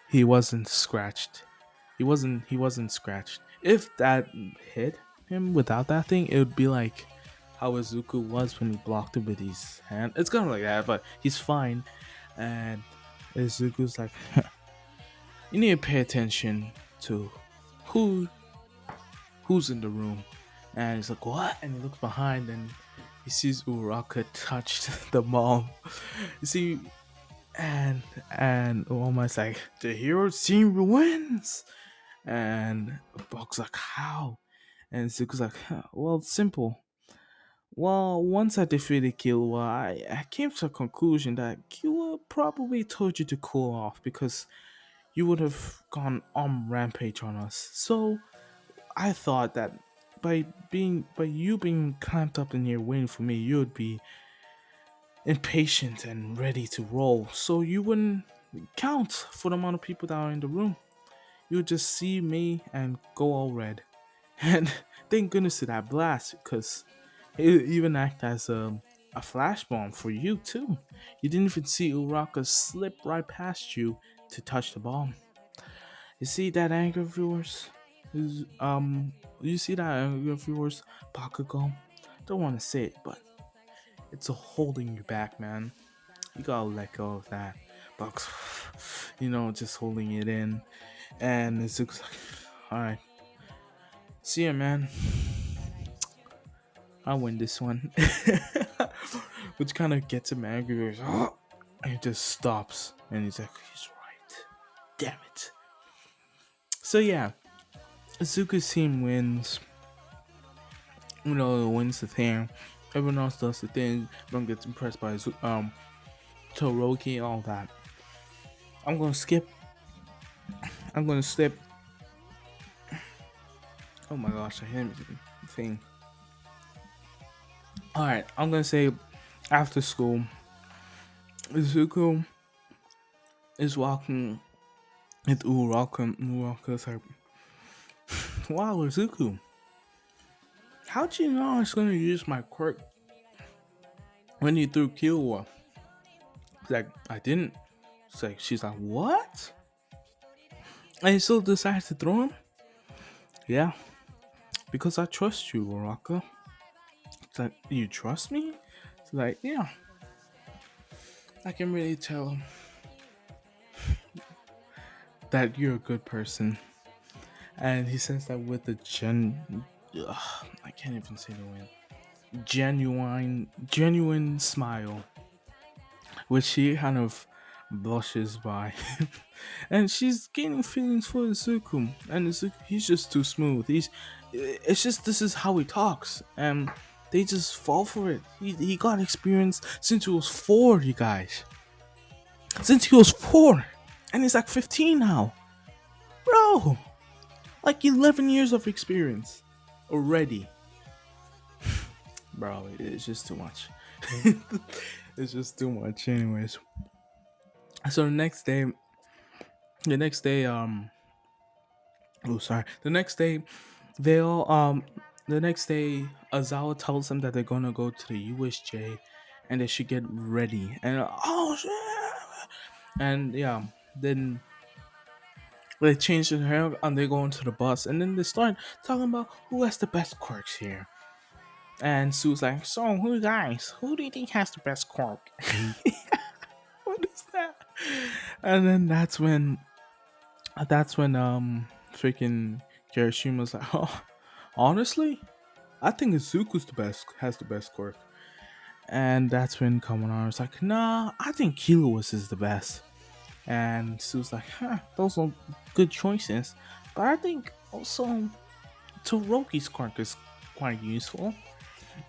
[SPEAKER 1] he wasn't scratched. He wasn't scratched. If that hit him without that thing, it would be like how Izuku was when he blocked it with his hand. It's kind of like that, but he's fine. And Izuku's like, you need to pay attention to who who's in the room. And he's like, what? And he looks behind and he sees Uraka touched the mom. You see, and almost like, the hero team wins. And Bog's like, how? And Zuko's like, huh, well, it's simple. Well, once I defeated Killua, I came to a conclusion that Killua probably told you to cool off because you would have gone on rampage on us. So I thought that by you being clamped up in here waiting for me, you would be impatient and ready to roll. So you wouldn't count for the amount of people that are in the room. You would just see me and go all red. And thank goodness to that blast, because it even act as a flash bomb for you too. You didn't even see Uraka slip right past you to touch the bomb. You see that anger of yours? You see that anger of yours, Bakugo? Don't want to say it, but it's a holding you back, man. You gotta let go of that. But just holding it in, and it's like, all right, see ya, man. I'll win this one. Which kind of gets him angry. And he just stops, and he's like, he's right. Damn it. So yeah, Izuku's team wins. Wins the thing. Everyone else does the thing. Everyone gets impressed by Toroki and all that. I'm gonna skip. I'm gonna skip. Oh my gosh, I hit the thing. All right, I'm gonna say after school, Izuku is walking with Uraka, and Uraka's like, "Wow, Izuku, how'd you know I was gonna use my quirk when you threw Killua?" He's like, "I didn't." She's like, "What?" And he still decides to throw him. Yeah, because I trust you, Uraka. It's like, you trust me? It's like, yeah, I can really tell that you're a good person. And he says that with a I can't even say the word. Genuine smile, which she kind of blushes by. And she's gaining feelings for Izuku. And Izuku, he's just too smooth. It's just, this is how he talks. And they just fall for it. He got experience since he was 4, you guys. Since he was 4. And he's like 15 now. Bro, like 11 years of experience already. Bro, it's just too much. It's just too much. Anyways, so the next day, oh sorry, they all the next day, Azawa tells them that they're gonna go to the USJ, and they should get ready. And oh shit, and yeah, then they change their hair and they go into the bus, and then they start talking about who has the best quirks here. And Sue's like, "So, who guys? Who do you think has the best quirk?" What is that? And then that's when freaking Kirishima's like, "Oh, honestly, I think Izuku's has the best quirk." And that's when Kaminari's like, "Nah, I think Kilo's is the best." And Sue's like, "Huh, those are good choices, but I think also Toroki's quirk is quite useful."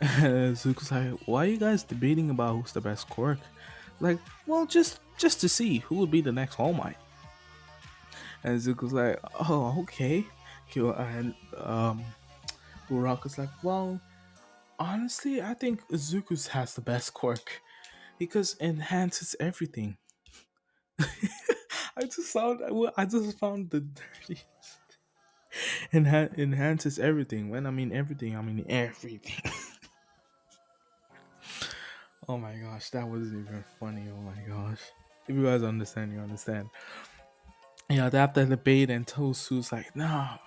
[SPEAKER 1] Zuko's like, "Why are you guys debating about who's the best quirk?" Like, well, just to see who would be the next All Might. And Zuko's like, "Oh, okay." And Uraka's like, "Well, honestly, I think Zuko's has the best quirk because it enhances everything." I just found the dirty enhances everything. When I mean everything, I mean everything. Oh my gosh, that wasn't even funny. Oh my gosh. If you guys understand, you understand. Yeah, they have that debate and Tosu's like, "Nah,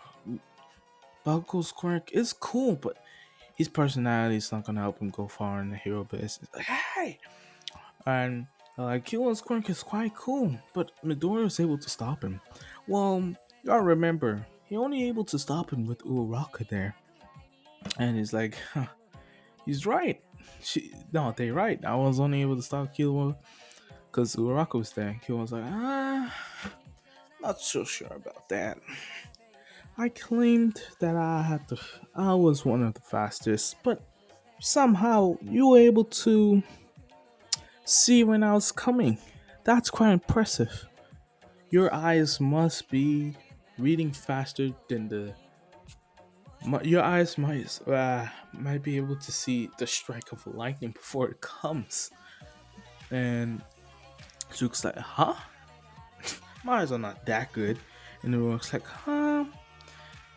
[SPEAKER 1] Bakugo's quirk is cool, but his personality is not gonna help him go far in the hero business." Like, hey! And Killon's quirk is quite cool, but Midoriya was able to stop him. Well, you gotta remember, he only able to stop him with Uraka there. And he's like, huh, he's right. No, they're right. I was only able to stop Killon because Uraka was there. Killon was like, not so sure about that. I claimed that I was one of the fastest, but somehow you were able to see when I was coming. That's quite impressive. Your eyes must be reading faster than your eyes might be able to see the strike of lightning before it comes. And Zuke's like, huh? My eyes are not that good. And the Rook's like, huh?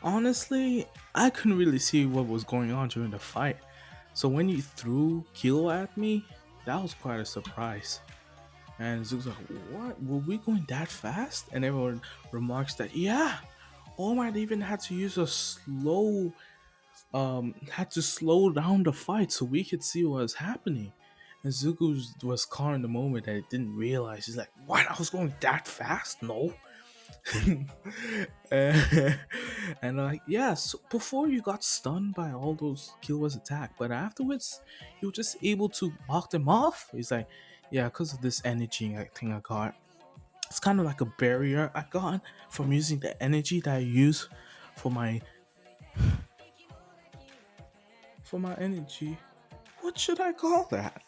[SPEAKER 1] Honestly, I couldn't really see what was going on during the fight. So when you threw Kilo at me, that was quite a surprise. And Zuko's like, what? Were we going that fast? And everyone remarks that, yeah, All Might even had to use had to slow down the fight so we could see what was happening. And Zuko was caught in the moment that he didn't realize. He's like, what? I was going that fast? No. and, like, yes, before you got stunned by all those Killwa's attack, but afterwards you were just able to knock them off. He's like, yeah, because of this energy thing I got. It's kind of like a barrier I got from using the energy that I use for my energy. What should I call that?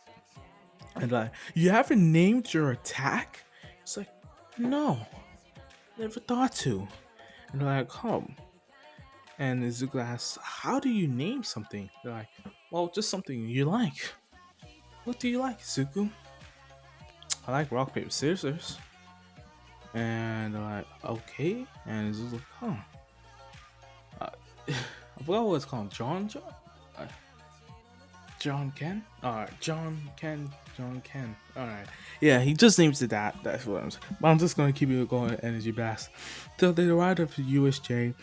[SPEAKER 1] And like, you haven't named your attack? It's like, no, never thought to. And they're like, and Izuku asks, how do you name something? They're like, well, just something you like. What do you like, Izuku? I like rock, paper, scissors. And they're like, okay. And Izuku's like, Uh, I forgot what it's called. Uh, John Ken? Alright, John Ken. Alright. Yeah, he just names it that. That's what I'm saying. But I'm just gonna keep it going energy blast. Till they arrive at the USJ.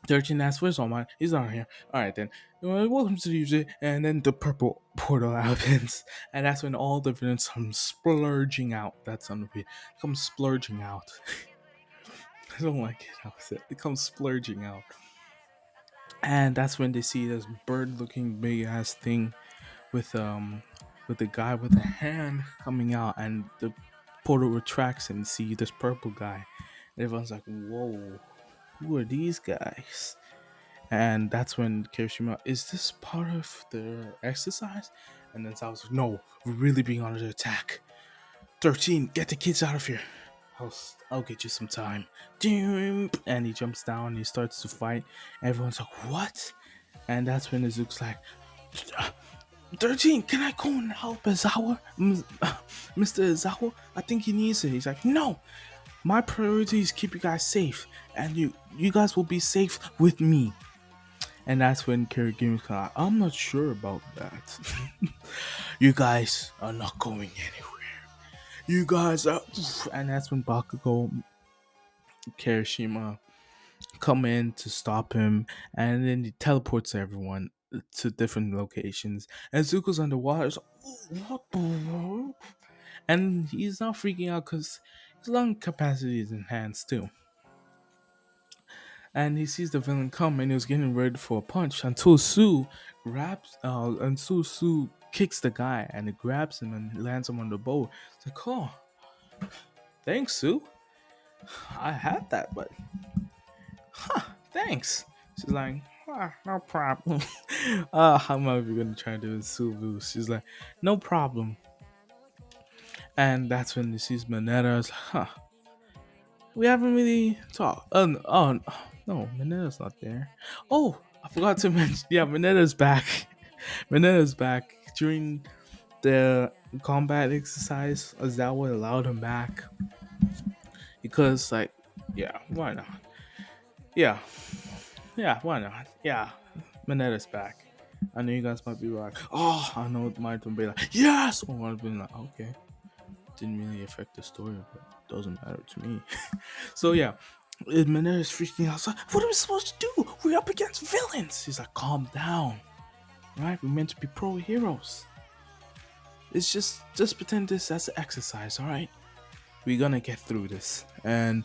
[SPEAKER 1] 13 asks, where's All Might? He's not here. Alright then. Welcome to the USJ. And then the purple portal opens. And that's when all the villains come splurging out. That's on the beat. Come splurging out. I don't like it. How is it? It comes splurging out. And that's when they see this bird looking big ass thing with the guy with a hand coming out, and the portal retracts and see this purple guy, and everyone's like, whoa, who are these guys? And that's when Kirishima, is this part of the exercise? And then Sal's like, no, we're really being under attack. 13, get the kids out of here. I'll get you some time. And he jumps down and he starts to fight. Everyone's like, what? And that's when Izuku's like, 13, can I go and help Izawa? Mr. Izawa? I think he needs it. He's like, no, my priority is keep you guys safe. And you guys will be safe with me. And that's when Kirigime's like, I'm not sure about that. You guys are not going anywhere. You guys are. And that's when Bakugo, Kirishima come in to stop him, and then he teleports everyone to different locations. And Zuko's underwater. It's like, what the? And he's not freaking out because his lung capacity is enhanced too. And he sees the villain come, and he was getting ready for a punch until Sue kicks the guy, and it grabs him and lands him on the boat. It's like, oh, thanks, Sue. I had that, but thanks. She's like, no problem. How am I even gonna try to do a Sue boost? She's like, no problem. And that's when he sees Mineta. It's like, we haven't really talked. No, Mineta's not there. Oh, I forgot to mention. Yeah, Mineta's back. Mineta's back during the combat exercise. Ozawa allowed him back because, like, yeah, why not? Yeah, yeah, why not? Yeah, Mineta's back. I know you guys might be like, oh, I know it might be like, yes, or I've been like, okay, didn't really affect the story, but it doesn't matter to me. So yeah, Mineta's freaking out. Like, what are we supposed to do? We're up against villains. He's like, calm down, right? We're meant to be pro heroes. It's just pretend this as an exercise, all right? We're gonna get through this. And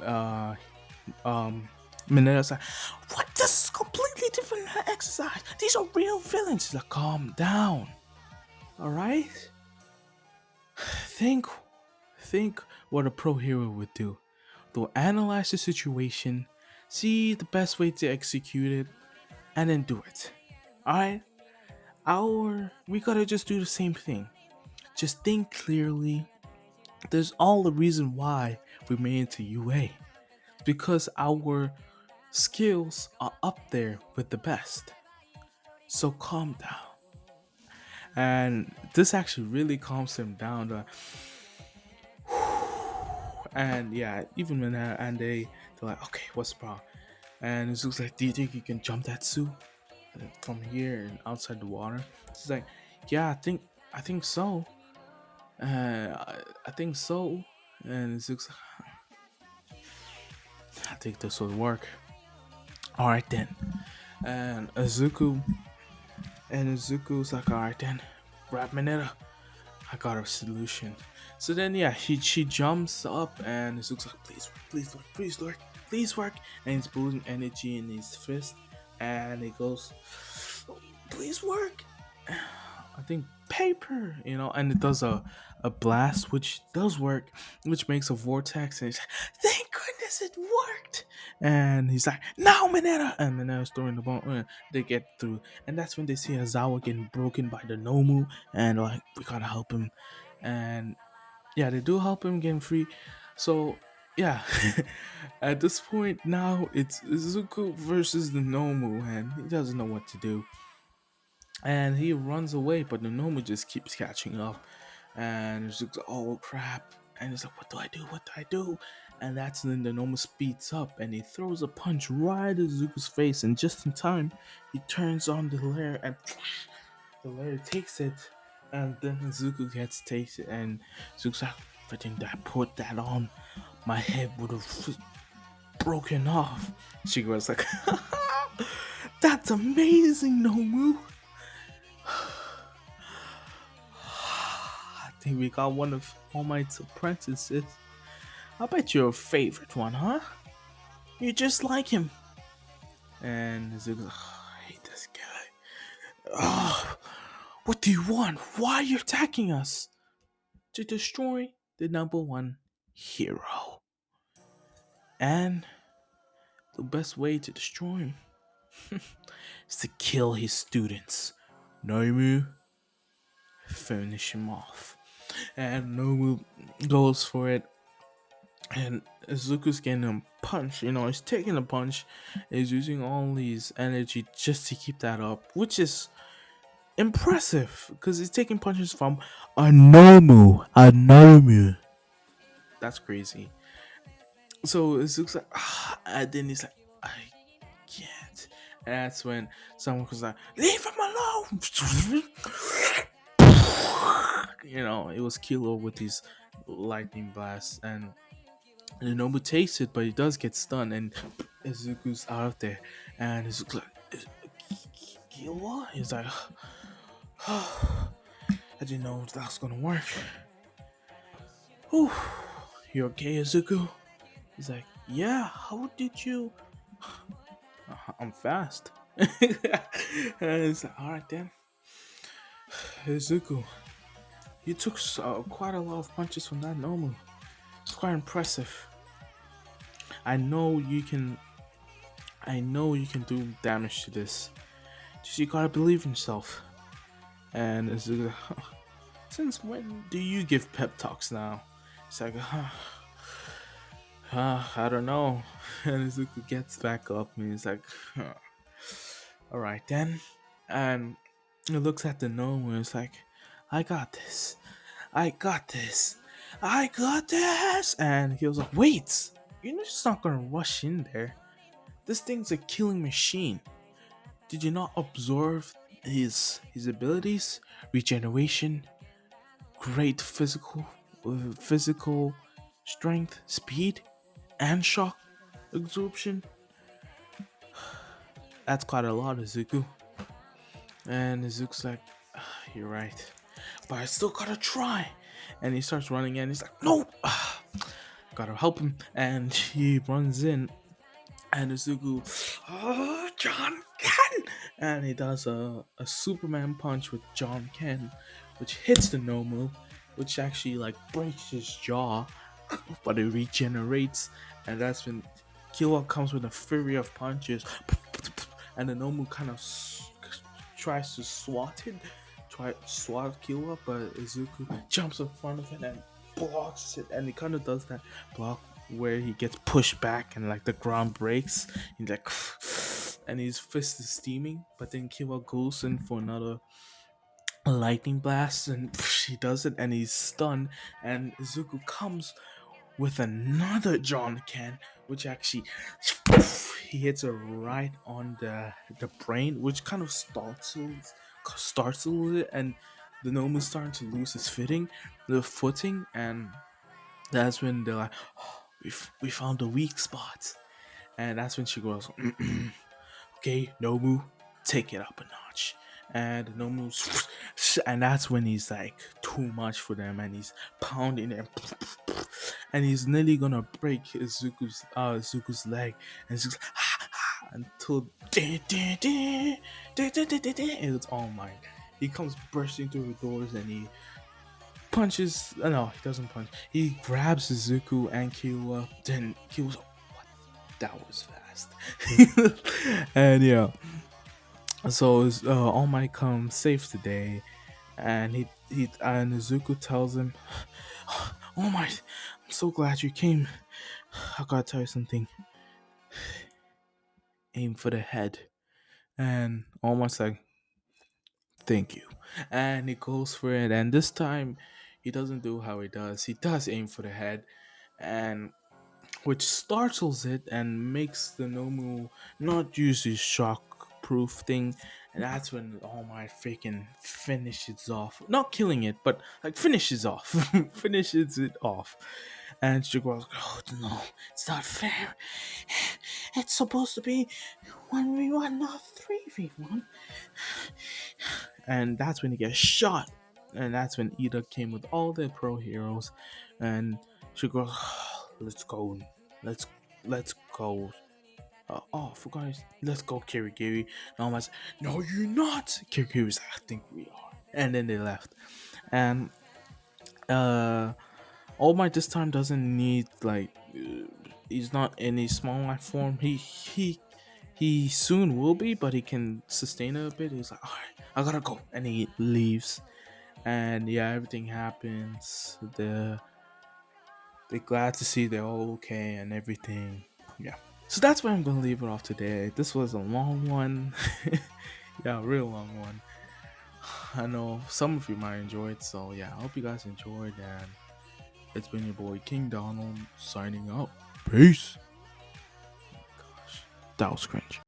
[SPEAKER 1] uh Mineta's like, what? This is completely different exercise. These are real villains. He's like, calm down, all right? Think what a pro hero would do. They'll analyze the situation, see the best way to execute it, and then do it. Alright? We gotta just do the same thing. Just think clearly. There's all the reason why we made it to UA. Because our skills are up there with the best. So calm down. And this actually really calms him down. And yeah, even when they're like, okay, what's the problem? And it looks like, do you think you can jump that Sue from here and outside the water? She's like, yeah, I think so. I think so. And it looks like, I think this will work. All right then. And Izuku's like, all right then, grab Mineta. I got a solution. So then, yeah, she jumps up and it looks like, please work. And he's pulling energy in his fist, and it goes, please work. I think paper, and it does a blast, which does work, which makes a vortex, and he's like, thank goodness it worked. And he's like, now Mineta, and Mineta's throwing the ball, they get through, and that's when they see Azawa getting broken by the Nomu, and like, we gotta help him. And yeah, they do help him get free. So yeah, at this point now it's Izuku versus the Nomu, and he doesn't know what to do. And he runs away, but the Nomu just keeps catching up. And Izuku's like, oh crap. And he's like, what do I do? What do I do? And that's when the Nomu speeds up and he throws a punch right at Izuku's face. And just in time, he turns on the lair and the lair takes it. And then Izuku takes it. And Izuku's like, if I didn't put that on, my head would have broken off. Shigeru's like, that's amazing, Nomu. I think we got one of All Might's apprentices. I bet you're a favorite one, huh? You're just like him. And Izuku's like, oh, I hate this guy. Oh, what do you want? Why are you attacking us? To destroy the number one hero. And the best way to destroy him is to kill his students. Nomu, finish him off. And Nomu goes for it. And Izuku's getting a punch, he's taking a punch, he's using all his energy just to keep that up, which is impressive because he's taking punches from a Nomu. That's crazy. So Izuku's like, and then he's like, I can't. And that's when someone was like, leave him alone. It was Kilo with his lightning blast, and Nobu takes it, but he does get stunned, and Izuku's out of there. And Izuku's like, Kilo? He's like, I didn't know that was gonna work. Whew. You okay, Izuku? He's like, yeah, how did you? I'm fast. And it's like, alright then. Izuku, you took quite a lot of punches from that Nomu. It's quite impressive. I know you can do damage to this. Just you gotta believe in yourself. And Izuku, since when do you give pep talks now? It's like, I don't know. And Izuku gets back up and he's like, alright then. And he looks at the gnome and it's like, I got this. And he was like, wait, you're just not gonna rush in there. This thing's a killing machine. Did you not observe his abilities? Regeneration, great physical strength, speed, and shock absorption. That's quite a lot, Izuku. And Izuku's like, you're right, but I still gotta try. And he starts running and he's like, no, gotta help him. And he runs in, and Izuku, John Ken, and he does a Superman punch with John Ken, which hits the Nomu, which actually like breaks his jaw, but it regenerates. And that's when Killua comes with a fury of punches, and the Nomu kind of tries to swat Killua, but Izuku jumps in front of it and blocks it, and he kind of does that block where he gets pushed back and like the ground breaks. He's like, and his fist is steaming, but then Killua goes in for another lightning blast, and he does it, and he's stunned. And Izuku comes with another John Ken, which actually he hits it right on the brain, which kind of starts a little bit, and the gnome is starting to lose his footing, and that's when they're like, oh, we found the weak spot. And that's when she goes, okay, Nomu, take it up a notch. And Nomu, and that's when he's like too much for them, and he's pounding them, and he's nearly gonna break Izuku's leg, and Izuku's until it's all mine. He comes bursting through the doors and he punches. No, he doesn't punch. He grabs Izuku and Killua. Then Killua's like, what? That was fast. And yeah, so All Might comes, saves the day, and he and Izuku tells him, "All Might, I'm so glad you came. I gotta tell you something. Aim for the head." And All Might's like, "Thank you," and he goes for it. And this time, he doesn't do how he does. He does aim for the head, and which startles it and makes the Nomu not use his shock proof thing. And that's when All Might freaking finishes off. Not killing it, but like finishes off. Finishes it off. And she goes, "Oh no, it's not fair. It's supposed to be 1v1, not 3v1." And that's when he gets shot. And that's when Ida came with all the pro heroes. And she goes, "Let's go. Let's let's go." Oh, I forgot. Let's go, Kirigiri. And I was, "No, you're not." Kirigiri's like, "I think we are." And then they left. And uh, All Might this time doesn't need he's not in a small life form. He soon will be, but he can sustain it a bit. He's like, "All right, I gotta go," and he leaves. And yeah, everything happens. They're glad to see they're all okay and everything. Yeah. So that's where I'm gonna leave it off today. This was a long one. Yeah, a real long one. I know some of you might enjoy it, so yeah, I hope you guys enjoyed. And it's been your boy King Donald signing out. Peace. Gosh, that was cringe.